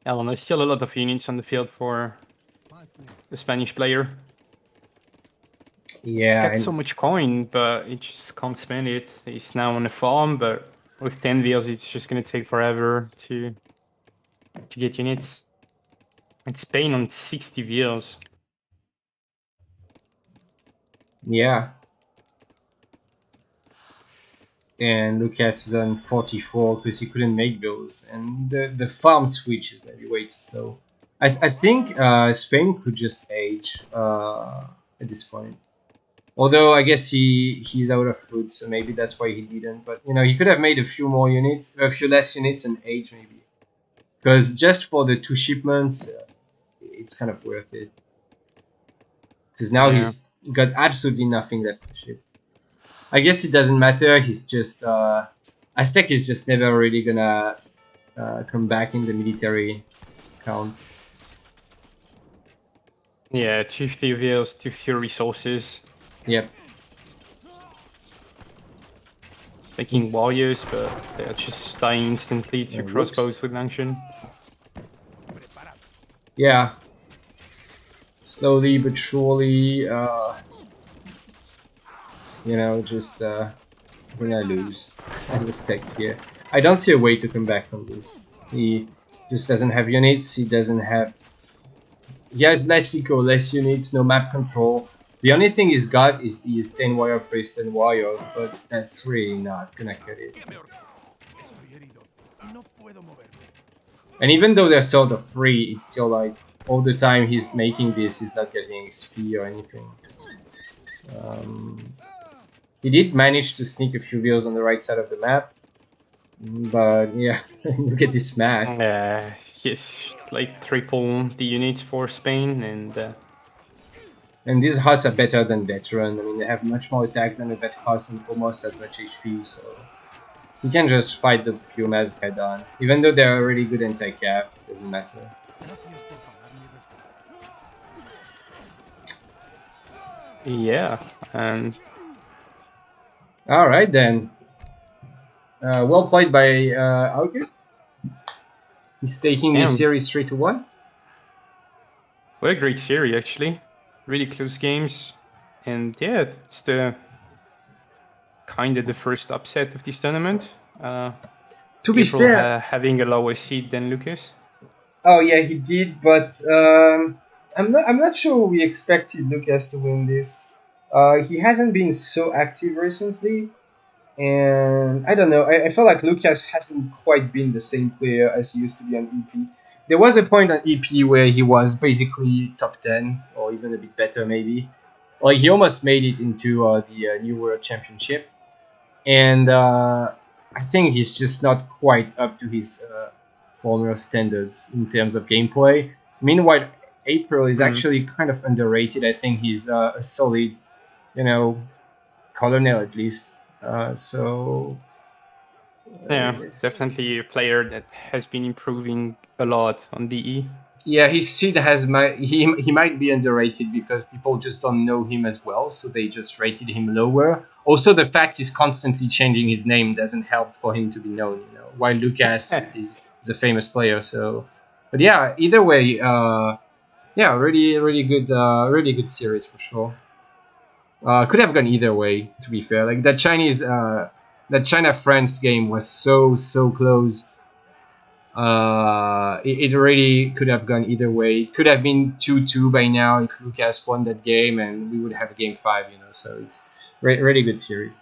don't know, still a lot of units on the field for the Spanish player. He's Yeah, got so much coin, but he just can't spend it. He's now on the farm, but with 10 wheels, it's just gonna take forever to get units. It's Spain on 60 wheels. yeah. And Lukas is on 44 because he couldn't make those. And the farm switch is maybe way too slow. I think Spain could just age at this point. Although I guess he's out of food, so maybe that's why he didn't. But you know, he could have made a few more units, a few less units, and age maybe. Because just for the 2 shipments, it's kind of worth it. Because now he's got absolutely nothing left to ship. I guess it doesn't matter. He's just Aztec is just never really gonna come back in the military count. Yeah, too few wheels, too few resources. Yep. Making warriors, but they're just dying instantly to crossbows with Langshan. Yeah. Slowly but surely, you know, just gonna lose as the stacks here. I don't see a way to come back from this. He just doesn't have units. He doesn't have. He has less eco, less units, no map control. The only thing he's got is these 10 warrior priest and warrior, but that's really not gonna cut it. And even though they're sort of free, it's still like all the time he's making this, he's not getting XP or anything. He did manage to sneak a few wheels on the right side of the map, but yeah, look at this mass. Yes, like triple the units for Spain, and these Huss are better than veteran. I mean, they have much more attack than a vet Huss and almost as much HP, so you can just fight the pure mass head on. Even though they're really good anti-cap, it doesn't matter. yeah, and alright then. Well played by August. He's taking this series 3-1. What a great series, actually. Really close games. And yeah, it's the kind of the first upset of this tournament. To be fair, having a lower seed than Lukas. Oh yeah, he did, but I'm not sure we expected Lukas to win this. He hasn't been so active recently, and I don't know. I felt like Lukas hasn't quite been the same player as he used to be on EP. There was a point on EP where he was basically top 10 or even a bit better maybe. Like he almost made it into the New World Championship, and I think he's just not quite up to his former standards in terms of gameplay. Meanwhile, April is actually kind of underrated. I think he's a solid, you know, colonel at least. Yeah, definitely a player that has been improving a lot on DE. Yeah, his seed has he might be underrated because people just don't know him as well, so they just rated him lower. Also, the fact he's constantly changing his name doesn't help for him to be known. You know, while Lukas is a famous player. So, but yeah, either way, yeah, really good series for sure. Could have gone either way. To be fair, like that China-France game was so close. It really could have gone either way. It could have been 2-2 by now if Lukas won that game, and we would have a game 5. You know, so it's really good series.